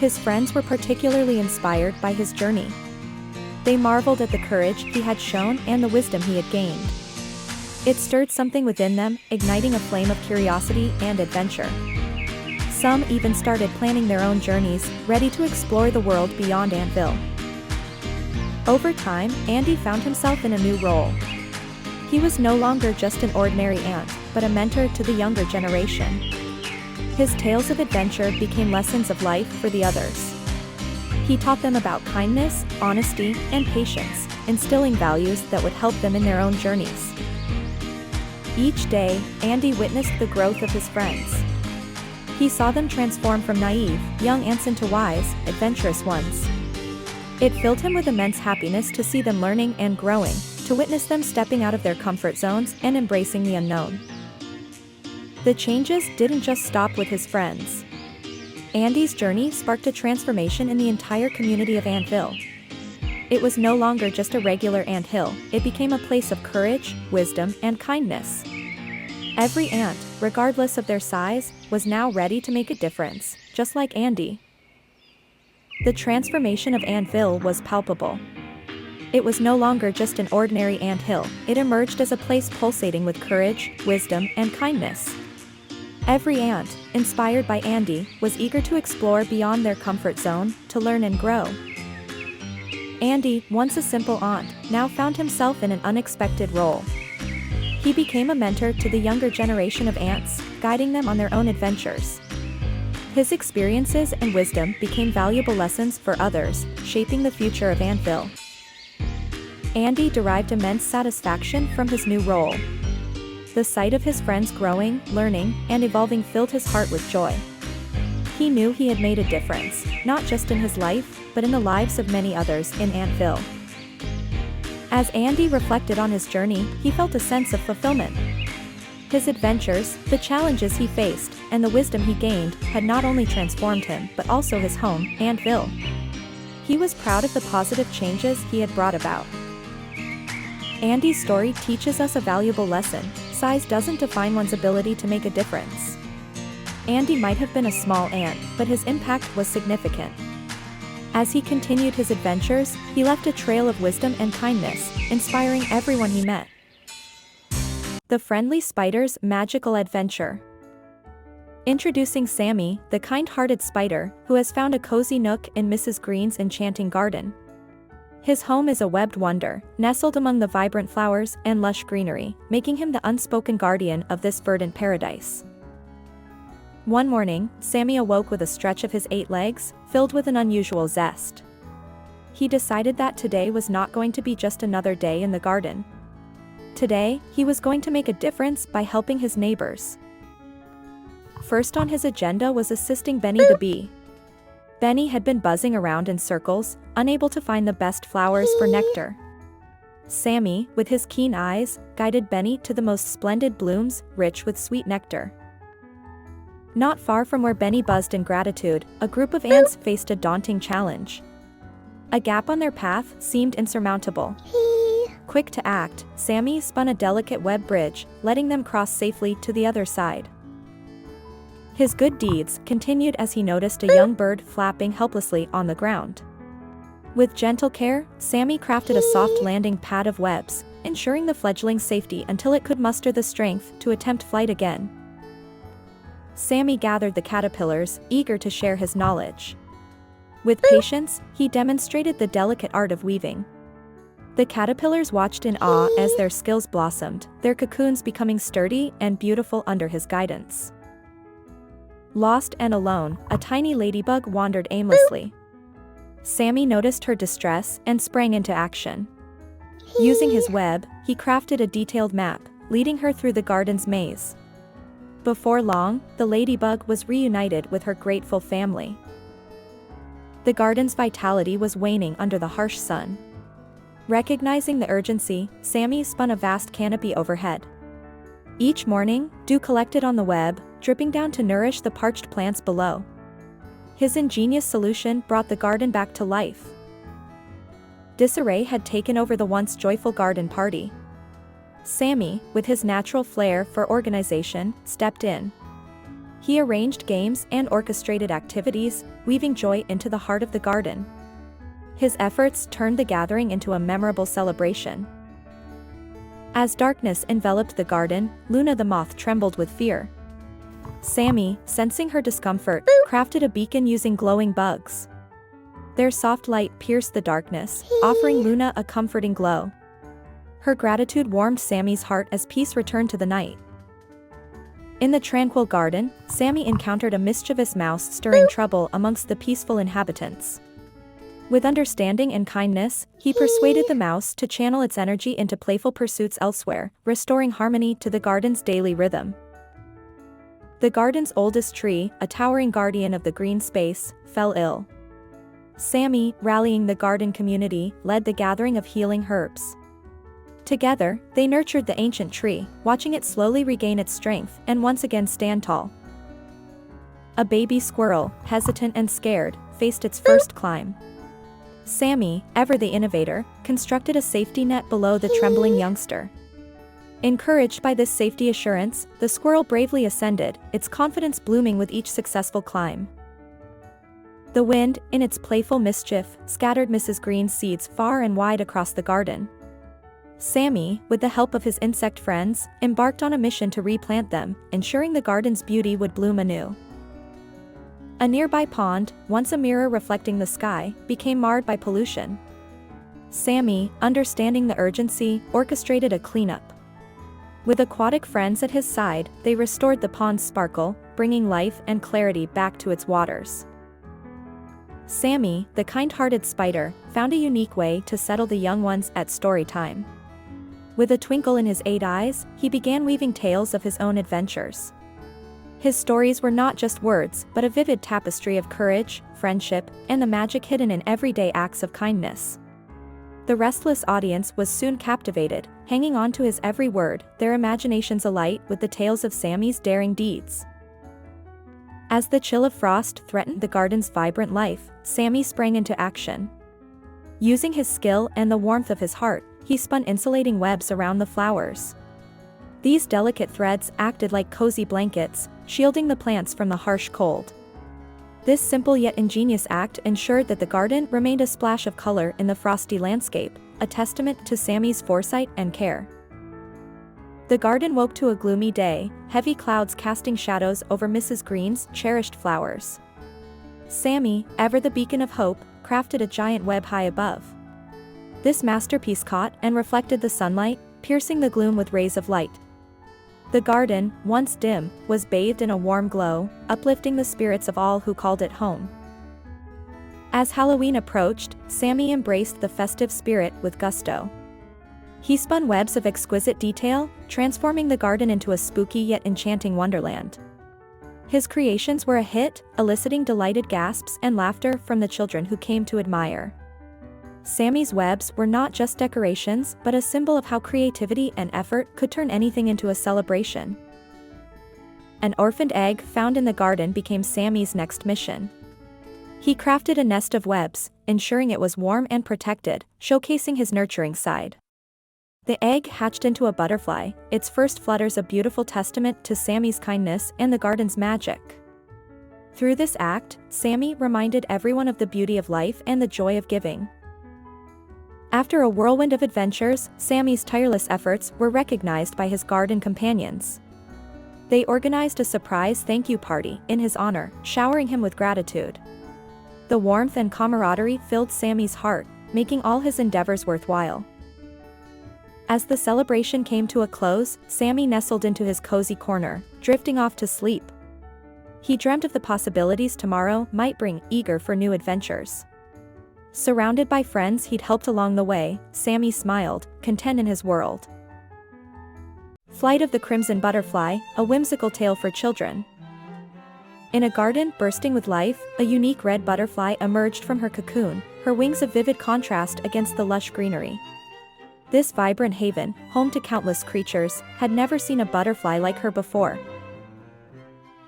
Speaker 1: His friends were particularly inspired by his journey. They marveled at the courage he had shown and the wisdom he had gained. It stirred something within them, igniting a flame of curiosity and adventure. Some even started planning their own journeys, ready to explore the world beyond Antville. Over time, Andy found himself in a new role. He was no longer just an ordinary ant, but a mentor to the younger generation. His tales of adventure became lessons of life for the others. He taught them about kindness, honesty, and patience, instilling values that would help them in their own journeys. Each day, Andy witnessed the growth of his friends. He saw them transform from naive, young ants into wise, adventurous ones. It filled him with immense happiness to see them learning and growing, to witness them stepping out of their comfort zones and embracing the unknown. The changes didn't just stop with his friends. Andy's journey sparked a transformation in the entire community of Antville. It was no longer just a regular ant hill, it became a place of courage, wisdom, and kindness. Every ant, regardless of their size, was now ready to make a difference, just like Andy. The transformation of Antville was palpable. It was no longer just an ordinary ant hill, it emerged as a place pulsating with courage, wisdom, and kindness. Every ant, inspired by Andy, was eager to explore beyond their comfort zone, to learn and grow. Andy, once a simple ant, now found himself in an unexpected role. He became a mentor to the younger generation of ants, guiding them on their own adventures. His experiences and wisdom became valuable lessons for others, shaping the future of Antville. Andy derived immense satisfaction from his new role. The sight of his friends growing, learning, and evolving filled his heart with joy. He knew he had made a difference, not just in his life, but in the lives of many others in Antville. As Andy reflected on his journey, he felt a sense of fulfillment. His adventures, the challenges he faced, and the wisdom he gained had not only transformed him but also his home, Antville. He was proud of the positive changes he had brought about. Andy's story teaches us a valuable lesson: size doesn't define one's ability to make a difference. Andy might have been a small ant, but his impact was significant. As he continued his adventures, he left a trail of wisdom and kindness, inspiring everyone he met. The Friendly Spider's Magical Adventure. Introducing Sammy, the kind-hearted spider, who has found a cozy nook in Mrs. Green's enchanting garden. His home is a webbed wonder, nestled among the vibrant flowers and lush greenery, making him the unspoken guardian of this verdant paradise. One morning, Sammy awoke with a stretch of his 8 legs, filled with an unusual zest. He decided that today was not going to be just another day in the garden. Today, he was going to make a difference by helping his neighbors. First on his agenda was assisting Benny the bee. Benny had been buzzing around in circles, unable to find the best flowers for nectar. Sammy, with his keen eyes, guided Benny to the most splendid blooms, rich with sweet nectar. Not far from where Benny buzzed in gratitude, a group of ants faced a daunting challenge. A gap on their path seemed insurmountable. Quick to act, Sammy spun a delicate web bridge, letting them cross safely to the other side. His good deeds continued as he noticed a young bird flapping helplessly on the ground. With gentle care, Sammy crafted a soft landing pad of webs, ensuring the fledgling's safety until it could muster the strength to attempt flight again. Sammy gathered the caterpillars, eager to share his knowledge. With patience, he demonstrated the delicate art of weaving. The caterpillars watched in awe as their skills blossomed, their cocoons becoming sturdy and beautiful under his guidance. Lost and alone, a tiny ladybug wandered aimlessly. Sammy noticed her distress and sprang into action. Using his web, he crafted a detailed map, leading her through the garden's maze. Before long, the ladybug was reunited with her grateful family. The garden's vitality was waning under the harsh sun. Recognizing the urgency, Sammy spun a vast canopy overhead. Each morning, dew collected on the web, dripping down to nourish the parched plants below. His ingenious solution brought the garden back to life. Disarray had taken over the once joyful garden party. Sammy, with his natural flair for organization, stepped in. He arranged games and orchestrated activities, weaving joy into the heart of the garden. His efforts turned the gathering into a memorable celebration. As darkness enveloped the garden, Luna the moth trembled with fear. Sammy, sensing her discomfort, crafted a beacon using glowing bugs. Their soft light pierced the darkness, offering Luna a comforting glow. Her gratitude warmed Sammy's heart as peace returned to the night. In the tranquil garden, Sammy encountered a mischievous mouse stirring trouble amongst the peaceful inhabitants. With understanding and kindness, he persuaded the mouse to channel its energy into playful pursuits elsewhere, restoring harmony to the garden's daily rhythm. The garden's oldest tree, a towering guardian of the green space, fell ill. Sammy, rallying the garden community, led the gathering of healing herbs. Together, they nurtured the ancient tree, watching it slowly regain its strength and once again stand tall. A baby squirrel, hesitant and scared, faced its first climb. Sammy, ever the innovator, constructed a safety net below the trembling youngster. Encouraged by this safety assurance, the squirrel bravely ascended, its confidence blooming with each successful climb. The wind, in its playful mischief, scattered Mrs. Green's seeds far and wide across the garden. Sammy, with the help of his insect friends, embarked on a mission to replant them, ensuring the garden's beauty would bloom anew. A nearby pond, once a mirror reflecting the sky, became marred by pollution. Sammy, understanding the urgency, orchestrated a cleanup. With aquatic friends at his side, they restored the pond's sparkle, bringing life and clarity back to its waters. Sammy, the kind-hearted spider, found a unique way to settle the young ones at story time. With a twinkle in his 8 eyes, he began weaving tales of his own adventures. His stories were not just words, but a vivid tapestry of courage, friendship, and the magic hidden in everyday acts of kindness. The restless audience was soon captivated, hanging on to his every word, their imaginations alight with the tales of Sammy's daring deeds. As the chill of frost threatened the garden's vibrant life, Sammy sprang into action. Using his skill and the warmth of his heart, he spun insulating webs around the flowers. These delicate threads acted like cozy blankets, shielding the plants from the harsh cold. This simple yet ingenious act ensured that the garden remained a splash of color in the frosty landscape, a testament to Sammy's foresight and care. The garden woke to a gloomy day, heavy clouds casting shadows over Mrs. Green's cherished flowers. Sammy, ever the beacon of hope, crafted a giant web high above. This masterpiece caught and reflected the sunlight, piercing the gloom with rays of light. The garden, once dim, was bathed in a warm glow, uplifting the spirits of all who called it home. As Halloween approached, Sammy embraced the festive spirit with gusto. He spun webs of exquisite detail, transforming the garden into a spooky yet enchanting wonderland. His creations were a hit, eliciting delighted gasps and laughter from the children who came to admire. Sammy's webs were not just decorations but a symbol of how creativity and effort could turn anything into a celebration. An orphaned egg found in the garden became Sammy's next mission. He crafted a nest of webs, ensuring it was warm and protected, showcasing his nurturing side. The egg hatched into a butterfly, its first flutters a beautiful testament to Sammy's kindness and the garden's magic. Through this act, Sammy reminded everyone of the beauty of life and the joy of giving. After a whirlwind of adventures, Sammy's tireless efforts were recognized by his garden companions. They organized a surprise thank you party in his honor, showering him with gratitude. The warmth and camaraderie filled Sammy's heart, making all his endeavors worthwhile. As the celebration came to a close, Sammy nestled into his cozy corner, drifting off to sleep. He dreamt of the possibilities tomorrow might bring, eager for new adventures. Surrounded by friends he'd helped along the way, Sammy smiled, content in his world. Flight of the Crimson Butterfly, a whimsical tale for children. In a garden bursting with life, a unique red butterfly emerged from her cocoon, her wings a vivid contrast against the lush greenery. This vibrant haven, home to countless creatures, had never seen a butterfly like her before.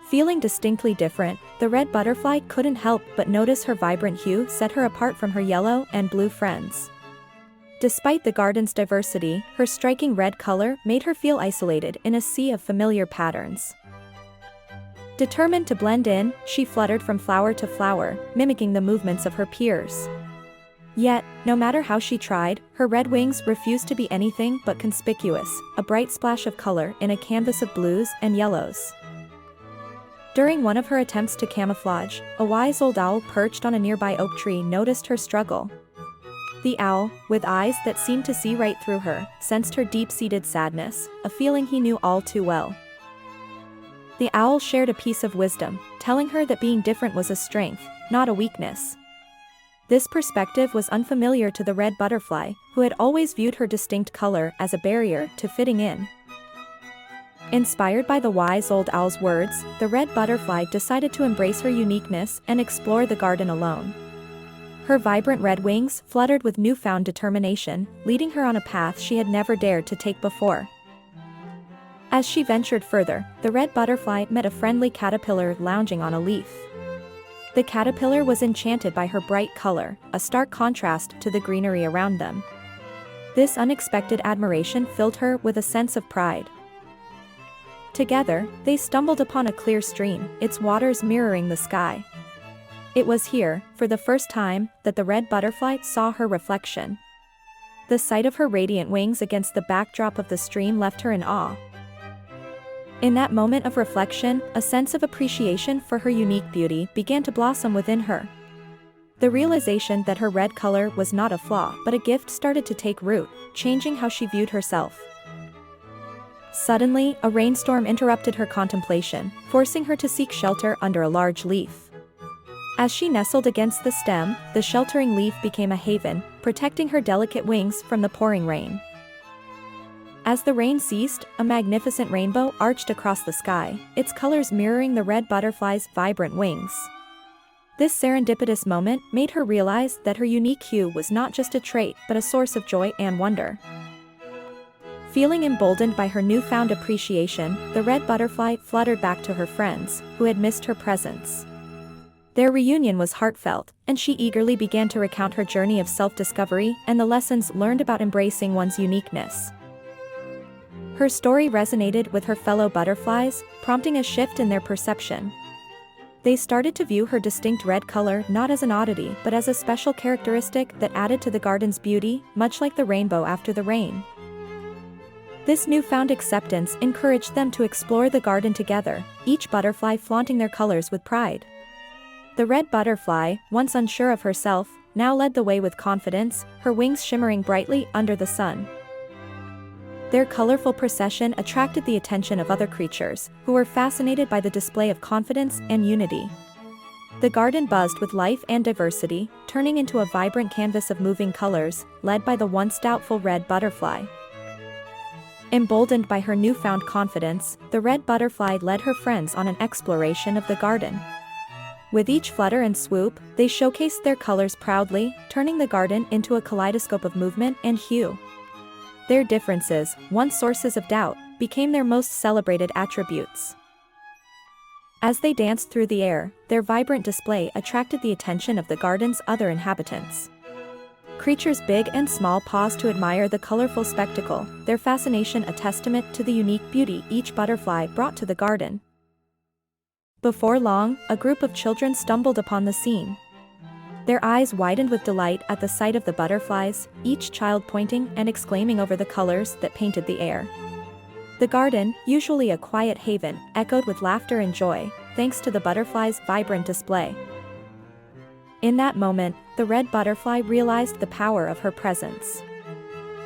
Speaker 1: Feeling distinctly different, the red butterfly couldn't help but notice her vibrant hue set her apart from her yellow and blue friends. Despite the garden's diversity, her striking red color made her feel isolated in a sea of familiar patterns. Determined to blend in, she fluttered from flower to flower, mimicking the movements of her peers. Yet, no matter how she tried, her red wings refused to be anything but conspicuous, a bright splash of color in a canvas of blues and yellows. During one of her attempts to camouflage, a wise old owl perched on a nearby oak tree noticed her struggle. The owl, with eyes that seemed to see right through her, sensed her deep-seated sadness, a feeling he knew all too well. The owl shared a piece of wisdom, telling her that being different was a strength, not a weakness. This perspective was unfamiliar to the red butterfly, who had always viewed her distinct color as a barrier to fitting in. Inspired by the wise old owl's words, the red butterfly decided to embrace her uniqueness and explore the garden alone. Her vibrant red wings fluttered with newfound determination, leading her on a path she had never dared to take before. As she ventured further, the red butterfly met a friendly caterpillar lounging on a leaf. The caterpillar was enchanted by her bright color, a stark contrast to the greenery around them. This unexpected admiration filled her with a sense of pride. Together, they stumbled upon a clear stream, its waters mirroring the sky. It was here, for the first time, that the red butterfly saw her reflection. The sight of her radiant wings against the backdrop of the stream left her in awe. In that moment of reflection, a sense of appreciation for her unique beauty began to blossom within her. The realization that her red color was not a flaw but a gift started to take root, changing how she viewed herself. Suddenly, a rainstorm interrupted her contemplation, forcing her to seek shelter under a large leaf. As she nestled against the stem, the sheltering leaf became a haven, protecting her delicate wings from the pouring rain. As the rain ceased, a magnificent rainbow arched across the sky, its colors mirroring the red butterfly's vibrant wings. This serendipitous moment made her realize that her unique hue was not just a trait but a source of joy and wonder. Feeling emboldened by her newfound appreciation, the red butterfly fluttered back to her friends, who had missed her presence. Their reunion was heartfelt, and she eagerly began to recount her journey of self-discovery and the lessons learned about embracing one's uniqueness. Her story resonated with her fellow butterflies, prompting a shift in their perception. They started to view her distinct red color not as an oddity but as a special characteristic that added to the garden's beauty, much like the rainbow after the rain. This newfound acceptance encouraged them to explore the garden together, each butterfly flaunting their colors with pride. The red butterfly, once unsure of herself, now led the way with confidence, her wings shimmering brightly under the sun. Their colorful procession attracted the attention of other creatures, who were fascinated by the display of confidence and unity. The garden buzzed with life and diversity, turning into a vibrant canvas of moving colors, led by the once doubtful red butterfly. Emboldened by her newfound confidence, the red butterfly led her friends on an exploration of the garden. With each flutter and swoop, they showcased their colors proudly, turning the garden into a kaleidoscope of movement and hue. Their differences, once sources of doubt, became their most celebrated attributes. As they danced through the air, their vibrant display attracted the attention of the garden's other inhabitants. Creatures big and small paused to admire the colorful spectacle, their fascination a testament to the unique beauty each butterfly brought to the garden. Before long, a group of children stumbled upon the scene. Their eyes widened with delight at the sight of the butterflies, each child pointing and exclaiming over the colors that painted the air. The garden, usually a quiet haven, echoed with laughter and joy, thanks to the butterflies' vibrant display. In that moment, the red butterfly realized the power of her presence.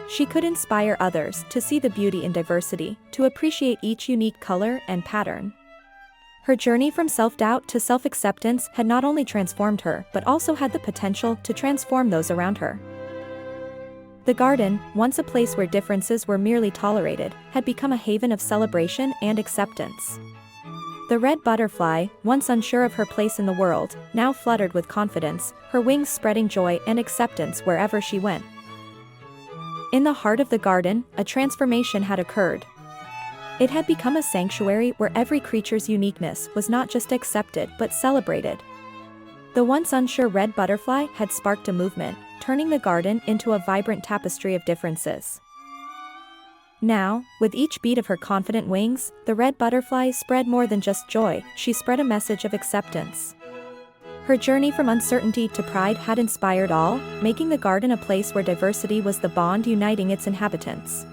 Speaker 1: She could inspire others to see the beauty in diversity, to appreciate each unique color and pattern. Her journey from self-doubt to self-acceptance had not only transformed her but also had the potential to transform those around her. The garden, once a place where differences were merely tolerated, had become a haven of celebration and acceptance. The red butterfly, once unsure of her place in the world, now fluttered with confidence, her wings spreading joy and acceptance wherever she went. In the heart of the garden, a transformation had occurred. It had become a sanctuary where every creature's uniqueness was not just accepted but celebrated. The once unsure red butterfly had sparked a movement, turning the garden into a vibrant tapestry of differences. Now, with each beat of her confident wings, the red butterfly spread more than just joy, she spread a message of acceptance. Her journey from uncertainty to pride had inspired all, making the garden a place where diversity was the bond uniting its inhabitants.